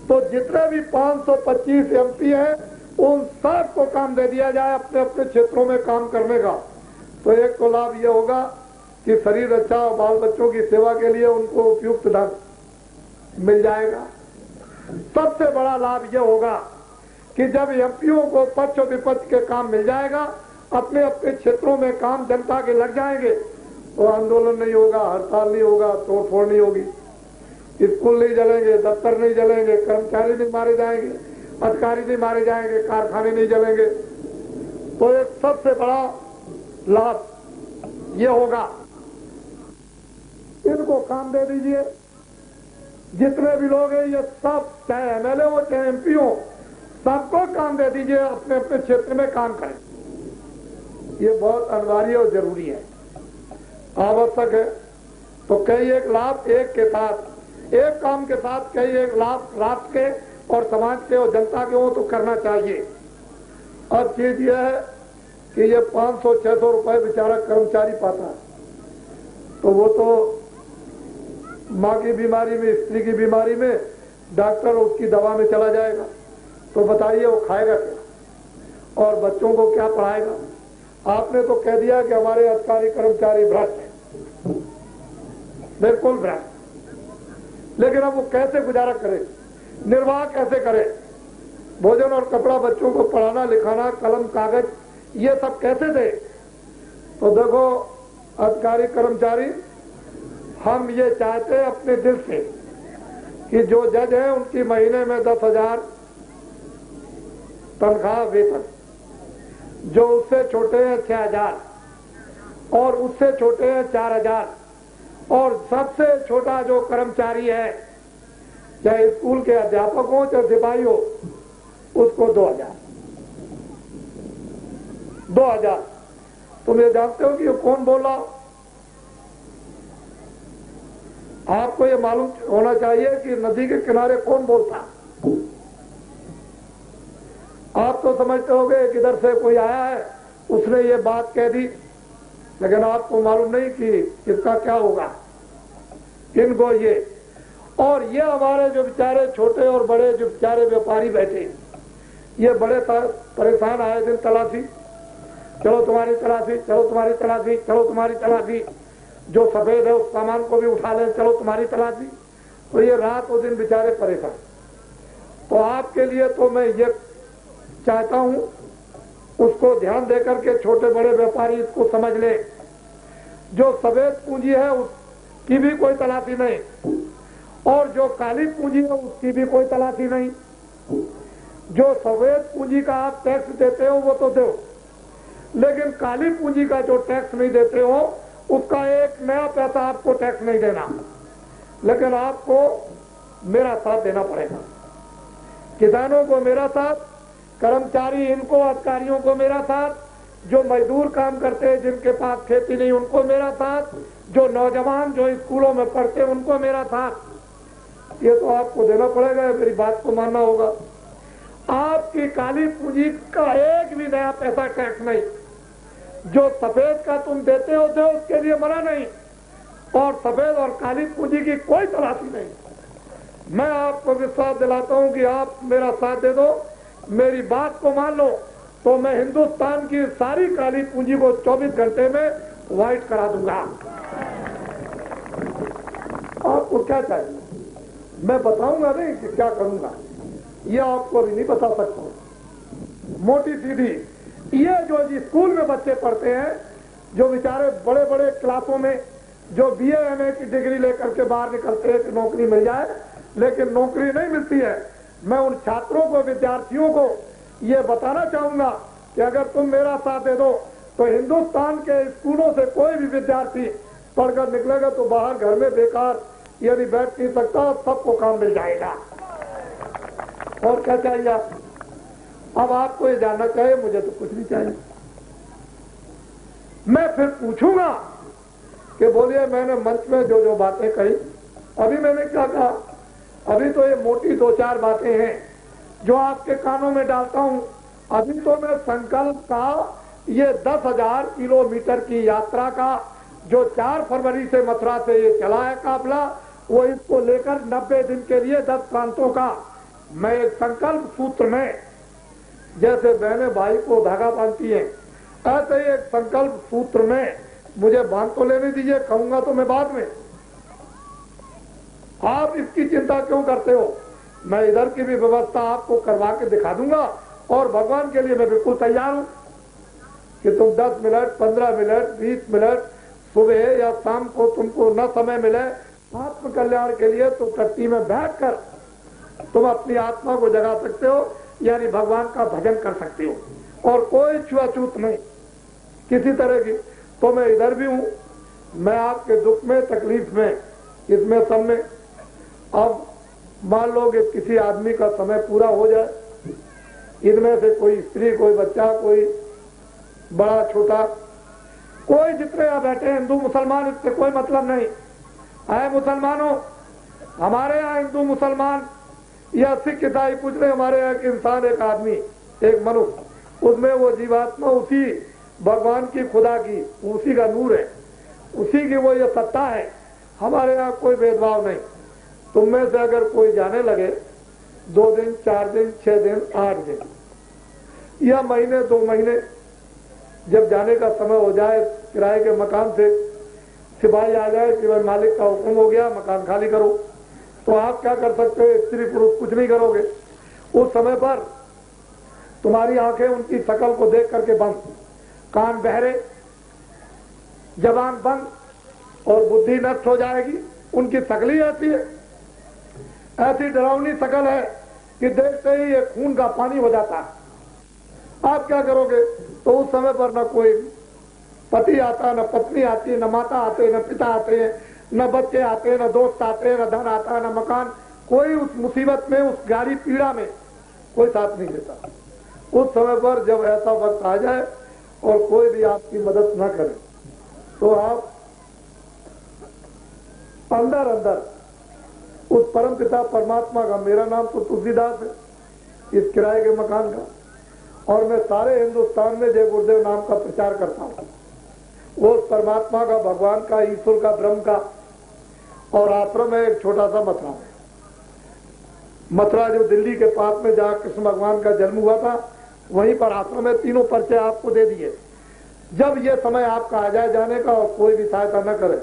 तो जितने भी 525 एमपी हैं उन सब को काम दे दिया जाए अपने अपने क्षेत्रों में काम करने का। तो एक तो लाभ ये होगा कि शरीर अच्छा और बाल बच्चों की सेवा के लिए उनको उपयुक्त धन मिल जाएगा। सबसे बड़ा लाभ ये होगा कि जब एमपीओ को पक्ष और विपक्ष के काम मिल जाएगा, अपने अपने क्षेत्रों में काम जनता के लग जाएंगे, तो आंदोलन नहीं होगा, हड़ताल नहीं होगा, तोड़फोड़ नहीं होगी, स्कूल नहीं जलेंगे, दफ्तर नहीं जलेंगे, कर्मचारी नहीं मारे जाएंगे, अधिकारी नहीं मारे जाएंगे, कारखाने नहीं जलेंगे। तो एक सबसे बड़ा लाभ ये होगा। इनको काम दे दीजिए, जितने भी लोग हैं ये सब, चाहे एमएलए हो चाहे एमपी हो, सबको काम दे दीजिए, अपने अपने क्षेत्र में काम करें। ये बहुत अनिवार्य और जरूरी है, आवश्यक है। तो कई एक लाभ एक के साथ, एक काम के साथ कई एक लाभ राष्ट्र के और समाज के और जनता के हो तो करना चाहिए। अब चीज यह है कि ये 500-600 रुपए बेचारा कर्मचारी पाता है, तो वो तो माँ की बीमारी में, स्त्री की बीमारी में डॉक्टर उसकी दवा में चला जाएगा, तो बताइए वो खाएगा क्या और बच्चों को क्या पढ़ाएगा। आपने तो कह दिया कि हमारे अधिकारी कर्मचारी भ्रष्ट है, बिल्कुल भ्रष्ट। लेकिन अब वो कैसे गुजारा करे, निर्वाह कैसे करे, भोजन और कपड़ा, बच्चों को पढ़ाना लिखाना, कलम कागज, ये सब कैसे दे। तो देखो अधिकारी कर्मचारी, हम ये चाहते हैं अपने दिल से कि जो जज है उनकी महीने में 10,000 तनख्वाह वेतन, जो उससे छोटे हैं 6,000 और उससे छोटे हैं 4,000, और सबसे छोटा जो कर्मचारी है, चाहे स्कूल के अध्यापक हो चाहे सिपाही हो, उसको 2,000। तुम ये जानते हो कि ये कौन बोला? आपको ये मालूम होना चाहिए कि नदी के किनारे कौन बोलता। आप तो समझते होंगे कि इधर से कोई आया है उसने ये बात कह दी, लेकिन आपको मालूम नहीं कि इसका क्या होगा। इनको ये, और ये हमारे जो बेचारे छोटे और बड़े जो बेचारे व्यापारी बैठे, ये बड़े परेशान आए दिन तलाशी, चलो तुम्हारी तलाशी, चलो तुम्हारी तलाशी, चलो तुम्हारी तलाशी, जो सफेद है उस सामान को भी उठा ले, चलो तुम्हारी तलाशी। तो ये रात और दिन बेचारे परेशान। तो आपके लिए तो मैं ये चाहता हूं, उसको ध्यान देकर के छोटे बड़े व्यापारी इसको समझ ले। जो सफेद पूंजी है उसकी भी कोई तलाशी नहीं, और जो काली पूंजी है उसकी भी कोई तलाशी नहीं। जो सफेद पूंजी का आप टैक्स देते हो वो तो दो, लेकिन काली पूंजी का जो टैक्स नहीं देते हो उसका एक नया पैसा आपको टैक्स नहीं देना, लेकिन आपको मेरा साथ देना पड़ेगा। किसानों को मेरा साथ, कर्मचारी इनको, अधिकारियों को मेरा साथ, जो मजदूर काम करते हैं जिनके पास खेती नहीं उनको मेरा साथ, जो नौजवान जो स्कूलों में पढ़ते हैं उनको मेरा साथ। ये तो आपको देना पड़ेगा, मेरी बात को मानना होगा। आपकी काली पूंजी का एक भी नया पैसा टैक्स नहीं। जो सफेद का तुम देते हो तो उसके लिए मना नहीं, और सफेद और काली पूंजी की कोई तलाशी नहीं। मैं आपको विश्वास दिलाता हूं कि आप मेरा साथ दे दो, मेरी बात को मान लो, तो मैं हिंदुस्तान की सारी काली पूंजी को 24 घंटे में व्हाइट करा दूंगा। आपको क्या चाहिए मैं बताऊंगा नहीं कि क्या करूंगा, ये आपको अभी नहीं बता सकता। मोटी सीधी ये जो स्कूल में बच्चे पढ़ते हैं, जो बेचारे बड़े बड़े क्लासों में जो बीए एमए की डिग्री लेकर के बाहर निकलते हैं कि नौकरी मिल जाए, लेकिन नौकरी नहीं मिलती है। मैं उन छात्रों को, विद्यार्थियों को ये बताना चाहूंगा कि अगर तुम मेरा साथ दे दो तो हिंदुस्तान के स्कूलों से कोई भी विद्यार्थी पढ़कर निकलेगा तो बाहर घर में बेकार यदि बैठ नहीं सकता, सबको काम मिल जाएगा। और क्या चाहिए आप? अब आपको ये जानना चाहिए, मुझे तो कुछ नहीं चाहिए। मैं फिर पूछूंगा कि बोलिए मैंने मंच में जो जो बातें कही, अभी मैंने क्या कहा? अभी तो ये मोटी 2-4 बातें हैं जो आपके कानों में डालता हूं। अभी तो मैं संकल्प का ये 10,000 किलोमीटर की यात्रा का जो 4 फरवरी से मथुरा से ये चला है काफिला, वो इसको लेकर 90 दिन के लिए 10 प्रांतों का मैं एक संकल्प सूत्र में, जैसे बहनें भाई को धागा बांधती हैं, ऐसे ही एक संकल्प सूत्र में मुझे बांध तो लेने दीजिए, कहूंगा तो मैं बाद में। आप इसकी चिंता क्यों करते हो? मैं इधर की भी व्यवस्था आपको करवा के दिखा दूंगा और भगवान के लिए मैं बिल्कुल तैयार हूं कि तुम 10 मिनट, 15 मिनट, 20 मिनट सुबह या शाम को तुमको न समय मिले आत्म कल्याण के लिए, तो टट्टी में बैठकर तुम अपनी आत्मा को जगा सकते हो, यानी भगवान का भजन कर सकते हो। और कोई छुआछूत नहीं किसी तरह की। तो मैं इधर भी हूं, मैं आपके दुख में, तकलीफ में, इसमें सब में। अब मान लो कि किसी आदमी का समय पूरा हो जाए, इनमें से कोई स्त्री, कोई बच्चा, कोई बड़ा छोटा, कोई जितने यहाँ बैठे हैं, हिंदू मुसलमान, इससे कोई मतलब नहीं है। मुसलमानों, हमारे यहाँ हिंदू मुसलमान या सिख ईसाई कुछ नहीं, हमारे यहाँ एक इंसान, एक आदमी, एक मनुष्य, उसमें वो जीवात्मा उसी भगवान की, खुदा की, उसी का नूर है, उसी की वो ये सत्ता है। हमारे यहाँ कोई भेदभाव नहीं। तुम में से अगर कोई जाने लगे 2 दिन, 4 दिन, 6 दिन, 8 दिन या महीने, 2 महीने, जब जाने का समय हो जाए, किराए के मकान से सिपाही आ जाए कि भाई मालिक का हुक्म हो गया, मकान खाली करो, तो आप क्या कर सकते हो? स्त्री पुरुष कुछ नहीं करोगे। उस समय पर तुम्हारी आंखें उनकी शकल को देख करके बंद, कान बहरे, जबान बंद, और बुद्धि नष्ट हो जाएगी। उनकी शकल ही ऐसी है, ऐसी डरावनी शकल है कि देखते ही ये खून का पानी हो जाता है। आप क्या करोगे? तो उस समय पर न कोई पति आता, न पत्नी आती, न माता आते, न पिता आते हैं, न बच्चे आते, न दोस्त आते, न धन आता, न मकान। कोई उस मुसीबत में, उस गाड़ी पीड़ा में कोई साथ नहीं देता। उस समय पर जब ऐसा वक्त आ जाए और कोई भी आपकी मदद न करे, तो आप अंदर अंदर उस परमपिता परमात्मा का, मेरा नाम तो तुलसीदास है, इस किराए के मकान का, और मैं सारे हिंदुस्तान में जय गुरुदेव नाम का प्रचार करता हूं। वो परमात्मा का, भगवान का, ईश्वर का, ब्रह्म का। और आश्रम है एक छोटा सा मथुरा में, मथुरा जो दिल्ली के पास में जहाँ कृष्ण भगवान का जन्म हुआ था, वहीं पर आश्रम है। 3 पर्चे आपको दे दिए। जब ये समय आपका आ जाए जाने का और कोई भी सहायता न करे,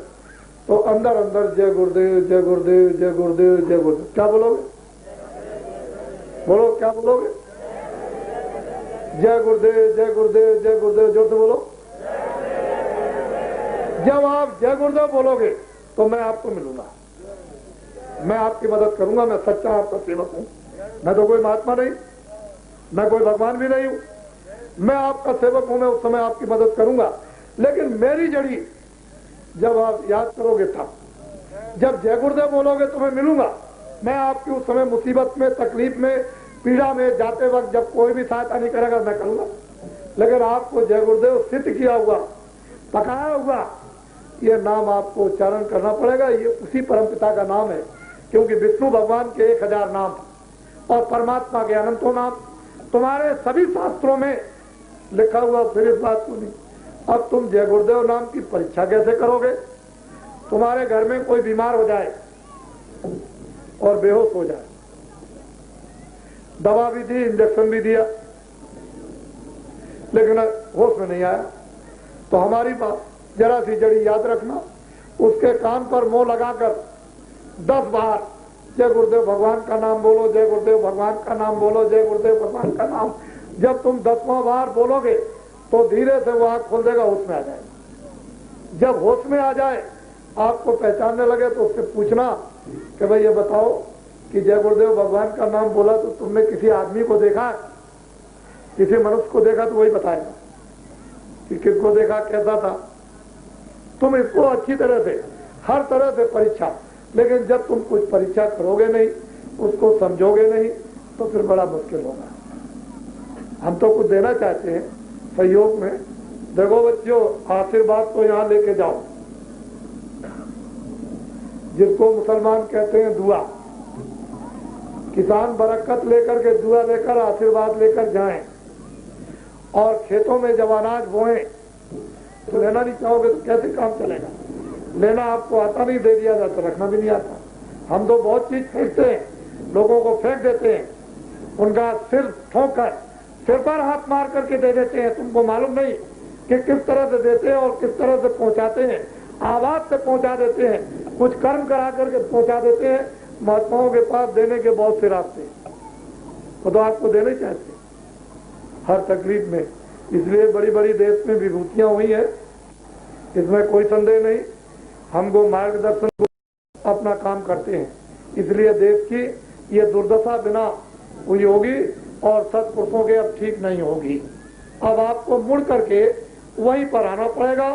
तो अंदर अंदर जय गुरुदेव, जय गुरुदेव, जय गुरुदेव, जय गुरुदेव। क्या बोलोगे? बोलो, क्या बोलोगे? जय गुरुदेव, जय गुरुदेव, जय गुरुदेव, जोर से बोलो। जब आप जय गुरुदेव बोलोगे तो मैं आपको मिलूंगा, मैं आपकी मदद करूंगा। मैं सच्चा आपका सेवक हूं। मैं तो कोई महात्मा नहीं, मैं कोई भगवान भी नहीं हूं, मैं आपका सेवक हूं। मैं उस समय आपकी मदद करूंगा, लेकिन मेरी जड़ी जब आप याद करोगे तब, जब जय गुरुदेव बोलोगे तो मैं मिलूंगा। मैं आपकी उस समय मुसीबत में, तकलीफ में, पीड़ा में जाते वक्त जब कोई भी सहायता नहीं करेगा, मैं करूंगा। लेकिन आपको जय गुरुदेव सिद्ध किया हुआ, पकाया हुआ ये नाम आपको उच्चारण करना पड़ेगा। ये उसी परमपिता का नाम है, क्योंकि विष्णु भगवान के 1000 नाम और परमात्मा के अनंतों नाम तुम्हारे सभी शास्त्रों में लिखा हुआ। फिर इस बात को नहीं, अब तुम जय गुरुदेव नाम की परीक्षा कैसे करोगे? तुम्हारे घर में कोई बीमार हो जाए और बेहोश हो जाए, दवा भी दी, इंजेक्शन भी दिया, लेकिन होश में नहीं आया, तो हमारी बात जरा सी जड़ी याद रखना, उसके कान पर मुंह लगाकर 10 बार जय गुरुदेव भगवान का नाम बोलो, जय गुरुदेव भगवान का नाम बोलो, जय गुरुदेव भगवान का नाम जब तुम 10वां बार बोलोगे तो धीरे से वो आंख खोल देगा, होश में आ जाएगा। जब होश में आ जाए, आपको पहचानने लगे तो उससे पूछना कि भाई ये बताओ कि जय गुरुदेव भगवान का नाम बोला तो तुमने किसी आदमी को देखा, किसी मनुष्य को देखा? तो वही बताएगा कि किसको देखा, कैसा था। तुम इसको अच्छी तरह से, हर तरह से परीक्षा, लेकिन जब तुम कुछ परीक्षा करोगे नहीं, उसको समझोगे नहीं, तो फिर बड़ा मुश्किल होगा। हम तो कुछ देना चाहते हैं सहयोग में। देखो बच्चों, आशीर्वाद तो यहां लेके जाओ, जिसको मुसलमान कहते हैं दुआ। किसान बरकत लेकर के, दुआ लेकर, आशीर्वाद लेकर जाएं, और खेतों में जब अनाज बोएं तो लेना नहीं चाहोगे तो कैसे काम चलेगा? लेना आपको आता नहीं, दे दिया जाता, रखना भी नहीं आता। हम तो बहुत चीज फेंकते हैं, लोगों को फेंक देते हैं, उनका सिर ठोक कर, सिर पर हाथ मार करके दे देते हैं। तुमको मालूम नहीं कि किस तरह से देते हैं और किस तरह से पहुंचाते हैं। आवाज से पहुंचा देते हैं, कुछ कर्म करा करके पहुंचा देते हैं। महात्माओं के पास देने के बहुत से रास्ते, वो तो आपको देने चाहते हर तकलीफ में। इसलिए बड़ी बड़ी देश में विभूतियां हुई है, इसमें कोई संदेह नहीं। हमको मार्गदर्शन को अपना काम करते हैं, इसलिए देश की ये दुर्दशा बिना हुई होगी और सत्पुरुषों के अब ठीक नहीं होगी। अब आपको मुड़ करके वहीं पर आना पड़ेगा।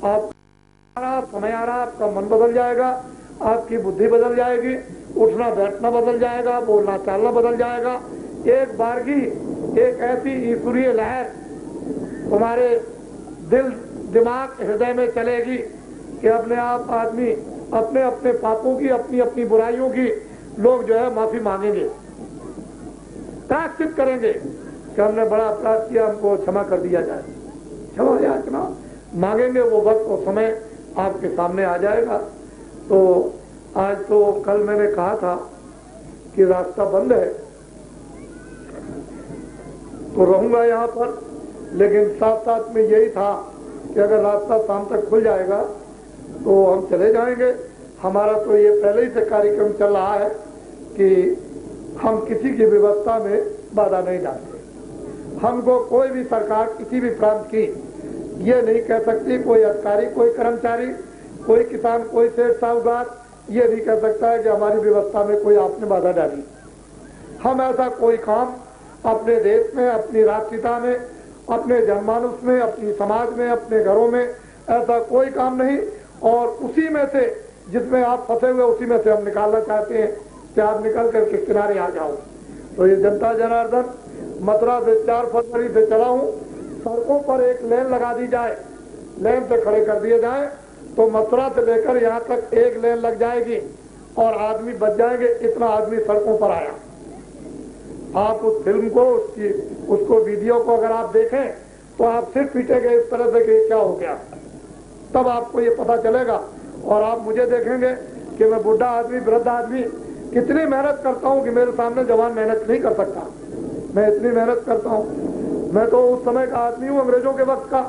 आप समय आ रहा, आपका मन बदल जाएगा, आपकी बुद्धि बदल जाएगी, उठना बैठना बदल जाएगा, बोलना चालना बदल जाएगा। एक बार की एक ऐसी ईश्वरीय लहर तुम्हारे दिल, दिमाग, हृदय में चलेगी कि अपने आप आदमी अपने अपने पापों की, अपनी अपनी बुराइयों की लोग जो है माफी मांगेंगे, प्रायश्चित करेंगे कि हमने बड़ा अपराध किया, हमको क्षमा कर दिया जाए। क्षमा याचना मांगेंगे, वो वक्त और समय आपके सामने आ जाएगा। तो आज तो कल मैंने कहा था कि रास्ता बंद है तो रहूंगा यहाँ पर, लेकिन साथ साथ में यही था कि अगर रास्ता शाम तक खुल जाएगा तो हम चले जाएंगे। हमारा तो ये पहले ही से कार्यक्रम चल रहा है कि हम किसी की व्यवस्था में बाधा नहीं डालते। हमको कोई भी सरकार किसी भी प्रांत की ये नहीं कह सकती, कोई अधिकारी, कोई कर्मचारी, कोई किसान, कोई सेठ साहूकार ये नहीं कह सकता है कि हमारी व्यवस्था में कोई आपने बाधा डाली। हम ऐसा कोई काम अपने देश में, अपनी राष्ट्रीयता में, अपने जनमानस में, अपनी समाज में, अपने घरों में ऐसा कोई काम नहीं। और उसी में से जिसमें आप फंसे हुए, उसी में से हम निकालना चाहते हैं कि आप निकल करके किनारे आ जाओ। तो ये जनता जनार्दन मथुरा से 4 फरवरी से चला हूं। सड़कों पर एक लेन लगा दी जाए, लेन से खड़े कर दिए जाए तो मथुरा से लेकर यहाँ तक एक लेन लग जाएगी और आदमी बच जाएंगे। इतना आदमी सड़कों पर आया। आप उस फिल्म को, उसको वीडियो को अगर आप देखें तो आप सिर पीटेंगे इस तरह से कि क्या हो गया, तब आपको ये पता चलेगा। और आप मुझे देखेंगे कि मैं बुढ़ा आदमी, वृद्ध आदमी कितनी मेहनत करता हूँ कि मेरे सामने जवान मेहनत नहीं कर सकता। मैं इतनी मेहनत करता हूँ। मैं तो उस समय का आदमी हूँ, अंग्रेजों के वक्त का,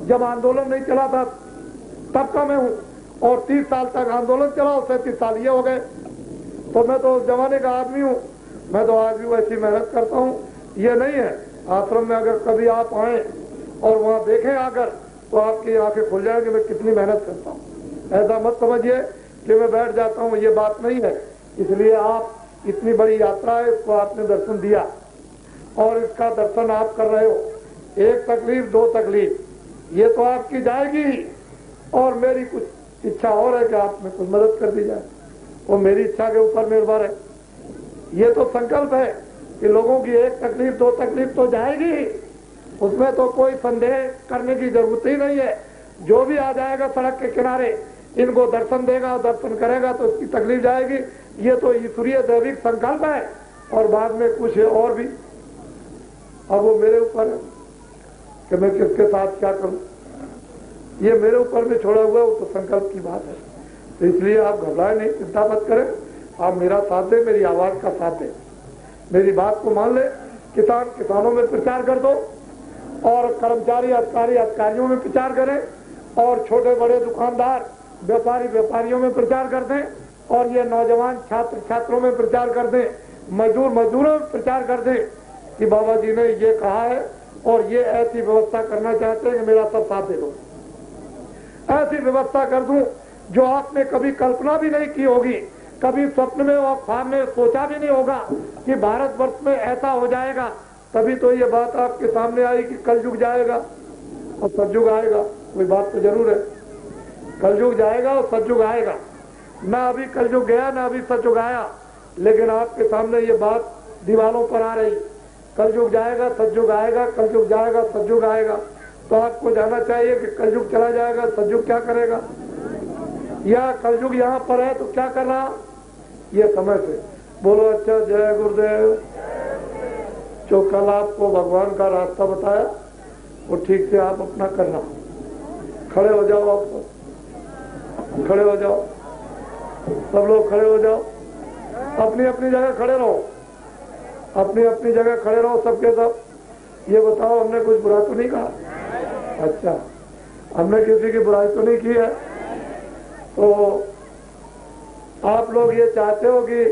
जब आंदोलन नहीं चला था तब का मैं हूँ। और 30 साल तक आंदोलन चला और 37 साल ये हो गए, तो मैं तो उस जमाने का आदमी हूँ। मैं तो आज भी वैसी मेहनत करता हूँ। ये नहीं है, आश्रम में अगर कभी आप आए और वहाँ देखें आकर तो आपकी आंखें खुल जाएंगी मैं कितनी मेहनत करता हूँ। ऐसा मत समझिए कि मैं बैठ जाता हूँ, ये बात नहीं है। इसलिए आप, इतनी बड़ी यात्रा है, इसको आपने दर्शन दिया और इसका दर्शन आप कर रहे हो। एक तकलीफ, 2 तकलीफ ये तो आपकी जाएगी ही, और मेरी कुछ इच्छा और है कि आप में कुछ मदद कर दी जाए, वो मेरी इच्छा के ऊपर निर्भर है। ये तो संकल्प है कि लोगों की 1 तकलीफ, 2 तकलीफ तो जाएगी ही, उसमें तो कोई संदेह करने की जरूरत ही नहीं है। जो भी आ जाएगा सड़क के किनारे, इनको दर्शन देगा, दर्शन करेगा तो उसकी तकलीफ जाएगी। ये तो ईश्वरीय दैविक संकल्प है और बाद में कुछ है और भी। अब वो मेरे ऊपर है कि मैं किसके साथ क्या करूं, ये मेरे ऊपर में छोड़ा हुआ, वो तो संकल्प की बात है। तो इसलिए आप घबराए नहीं, चिंता मत करें। आप मेरा साथ दें, मेरी आवाज का साथ दें, मेरी बात को मान ले। किसान किसानों में प्रचार कर दो, और कर्मचारी अधिकारी अधिकारियों में प्रचार करें, और छोटे बड़े दुकानदार व्यापारी व्यापारियों में प्रचार कर दें, और ये नौजवान छात्र छात्रों में प्रचार कर दें, मजदूर मजदूरों में प्रचार कर दें कि बाबा जी ने ये कहा है और ये ऐसी व्यवस्था करना चाहते हैं कि मेरा सब साथ दे दो। ऐसी व्यवस्था कर दूं जो आपने कभी कल्पना भी नहीं की होगी, कभी स्वप्न में और ख्वाब में सोचा भी नहीं होगा कि भारतवर्ष में ऐसा हो जाएगा। तभी तो ये बात आपके सामने आई कि कलयुग जाएगा और सतयुग आएगा। कोई बात तो जरूर है, कलयुग जाएगा और सतयुग आएगा। ना अभी कलयुग गया ना अभी सतयुग आया, लेकिन आपके सामने ये बात दीवारों पर आ रही, कलयुग जाएगा सतयुग आएगा, कलयुग जाएगा सतयुग आएगा। तो आपको जाना चाहिए कि कलयुग चला जाएगा, सतयुग क्या करेगा, या कलयुग यहाँ पर है तो क्या कर रहा, ये समय से बोलो। अच्छा, जय गुरुदेव। जो कल आपको भगवान का रास्ता बताया वो ठीक से आप अपना करना। खड़े हो जाओ, आप खड़े हो जाओ, सब लोग खड़े हो जाओ, अपनी अपनी जगह खड़े रहो, अपनी अपनी जगह खड़े रहो सबके सब। ये बताओ, हमने कुछ बुरा तो नहीं कहा? अच्छा, हमने किसी की बुराई तो नहीं की है? तो आप लोग ये चाहते हो कि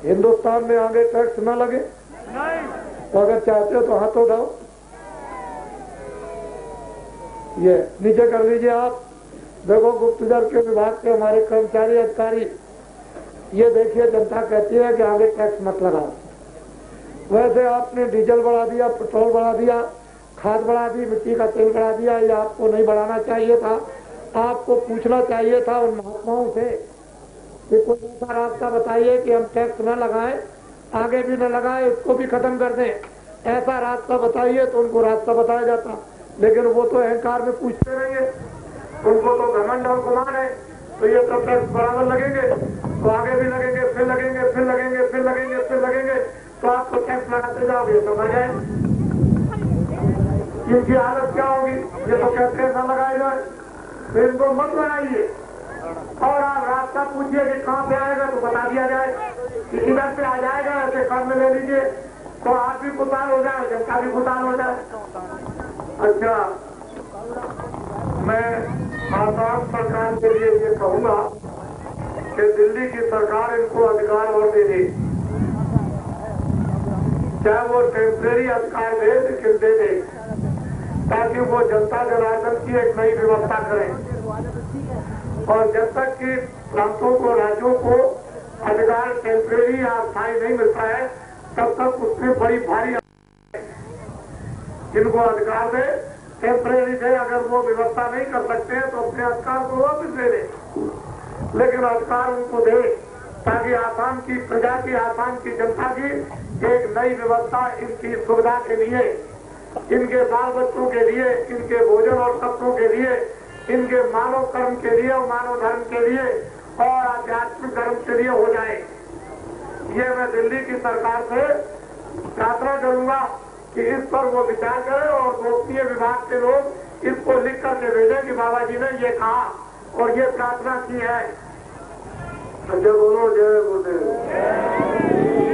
हिंदुस्तान में आगे टैक्स न लगे? नहीं। तो अगर चाहते हो तो हाथ उठाओ, ये नीचे कर दीजिए आप। देखो, गुप्तचर के विभाग के हमारे कर्मचारी अधिकारी, ये देखिए, जनता कहती है कि आगे टैक्स मत लगाओ। वैसे आपने डीजल बढ़ा दिया, पेट्रोल बढ़ा दिया, खाद बढ़ा दी, मिट्टी का तेल बढ़ा दिया। ये आपको नहीं बढ़ाना चाहिए था। आपको पूछना चाहिए था उन महात्माओं से कि कोई ऐसा रास्ता बताइए कि हम टैक्स न लगाएं, आगे भी न लगाएं, इसको भी खत्म कर दें। ऐसा रास्ता बताइए तो उनको रास्ता बताया जाता। लेकिन वो तो अहंकार में पूछते रहेंगे, उनको तो घमंड और गुमान है। तो ये तो टैक्स बराबर लगेंगे तो आगे भी लगेंगे, फिर लगेंगे, फिर लगेंगे, फिर लगेंगे, फिर लगेंगे। तो आपको टैक्स लगाते जाओगे तो समझ आए इनकी हालत क्या होगी। ये तो कहते हैं न लगाए जाए, तो इनको मत लगाइए। और आप रास्ता पूछिए कि कहाँ पे आएगा तो बता दिया जाए कि इधर से आ जाएगा, ऐसे काम में ले लीजिए, तो आप भी खुशहाल हो जाए, जनता भी खुशहाल हो जाए। अच्छा, मैं आसाम सरकार के लिए ये कहूंगा कि दिल्ली की सरकार इनको अधिकार और दे दे, चाहे वो टेम्परेरी अधिकार दे लेकिन दे दे, ताकि वो जनता जनार्दन की एक नई व्यवस्था करें। और जब तक कि प्रांतों को, राज्यों को अधिकार टेम्परेरी या स्थायी नहीं मिलता है, तब तक उसमें बड़ी भारी जिनको अधिकार दे, टेम्परेरी दे। अगर वो व्यवस्था नहीं कर सकते हैं तो अपने अधिकार को वापस दे दे, लेकिन अधिकार उनको दे ताकि आसाम की प्रजा की, आसाम की जनता की एक नई व्यवस्था इनकी सुविधा के लिए, इनके बाल बच्चों के लिए, इनके भोजन और कपड़ों के लिए, इनके मानव कर्म के लिए और मानव धर्म के लिए और आध्यात्मिक धर्म के लिए हो जाए। ये मैं दिल्ली की सरकार से प्रार्थना करूंगा कि इस पर वो विचार करें और गोपनीय विभाग के लोग इसको लिख करके भेजें कि बाबा जी ने ये कहा और ये प्रार्थना की है। जय बोलो, जय गुरुदेव।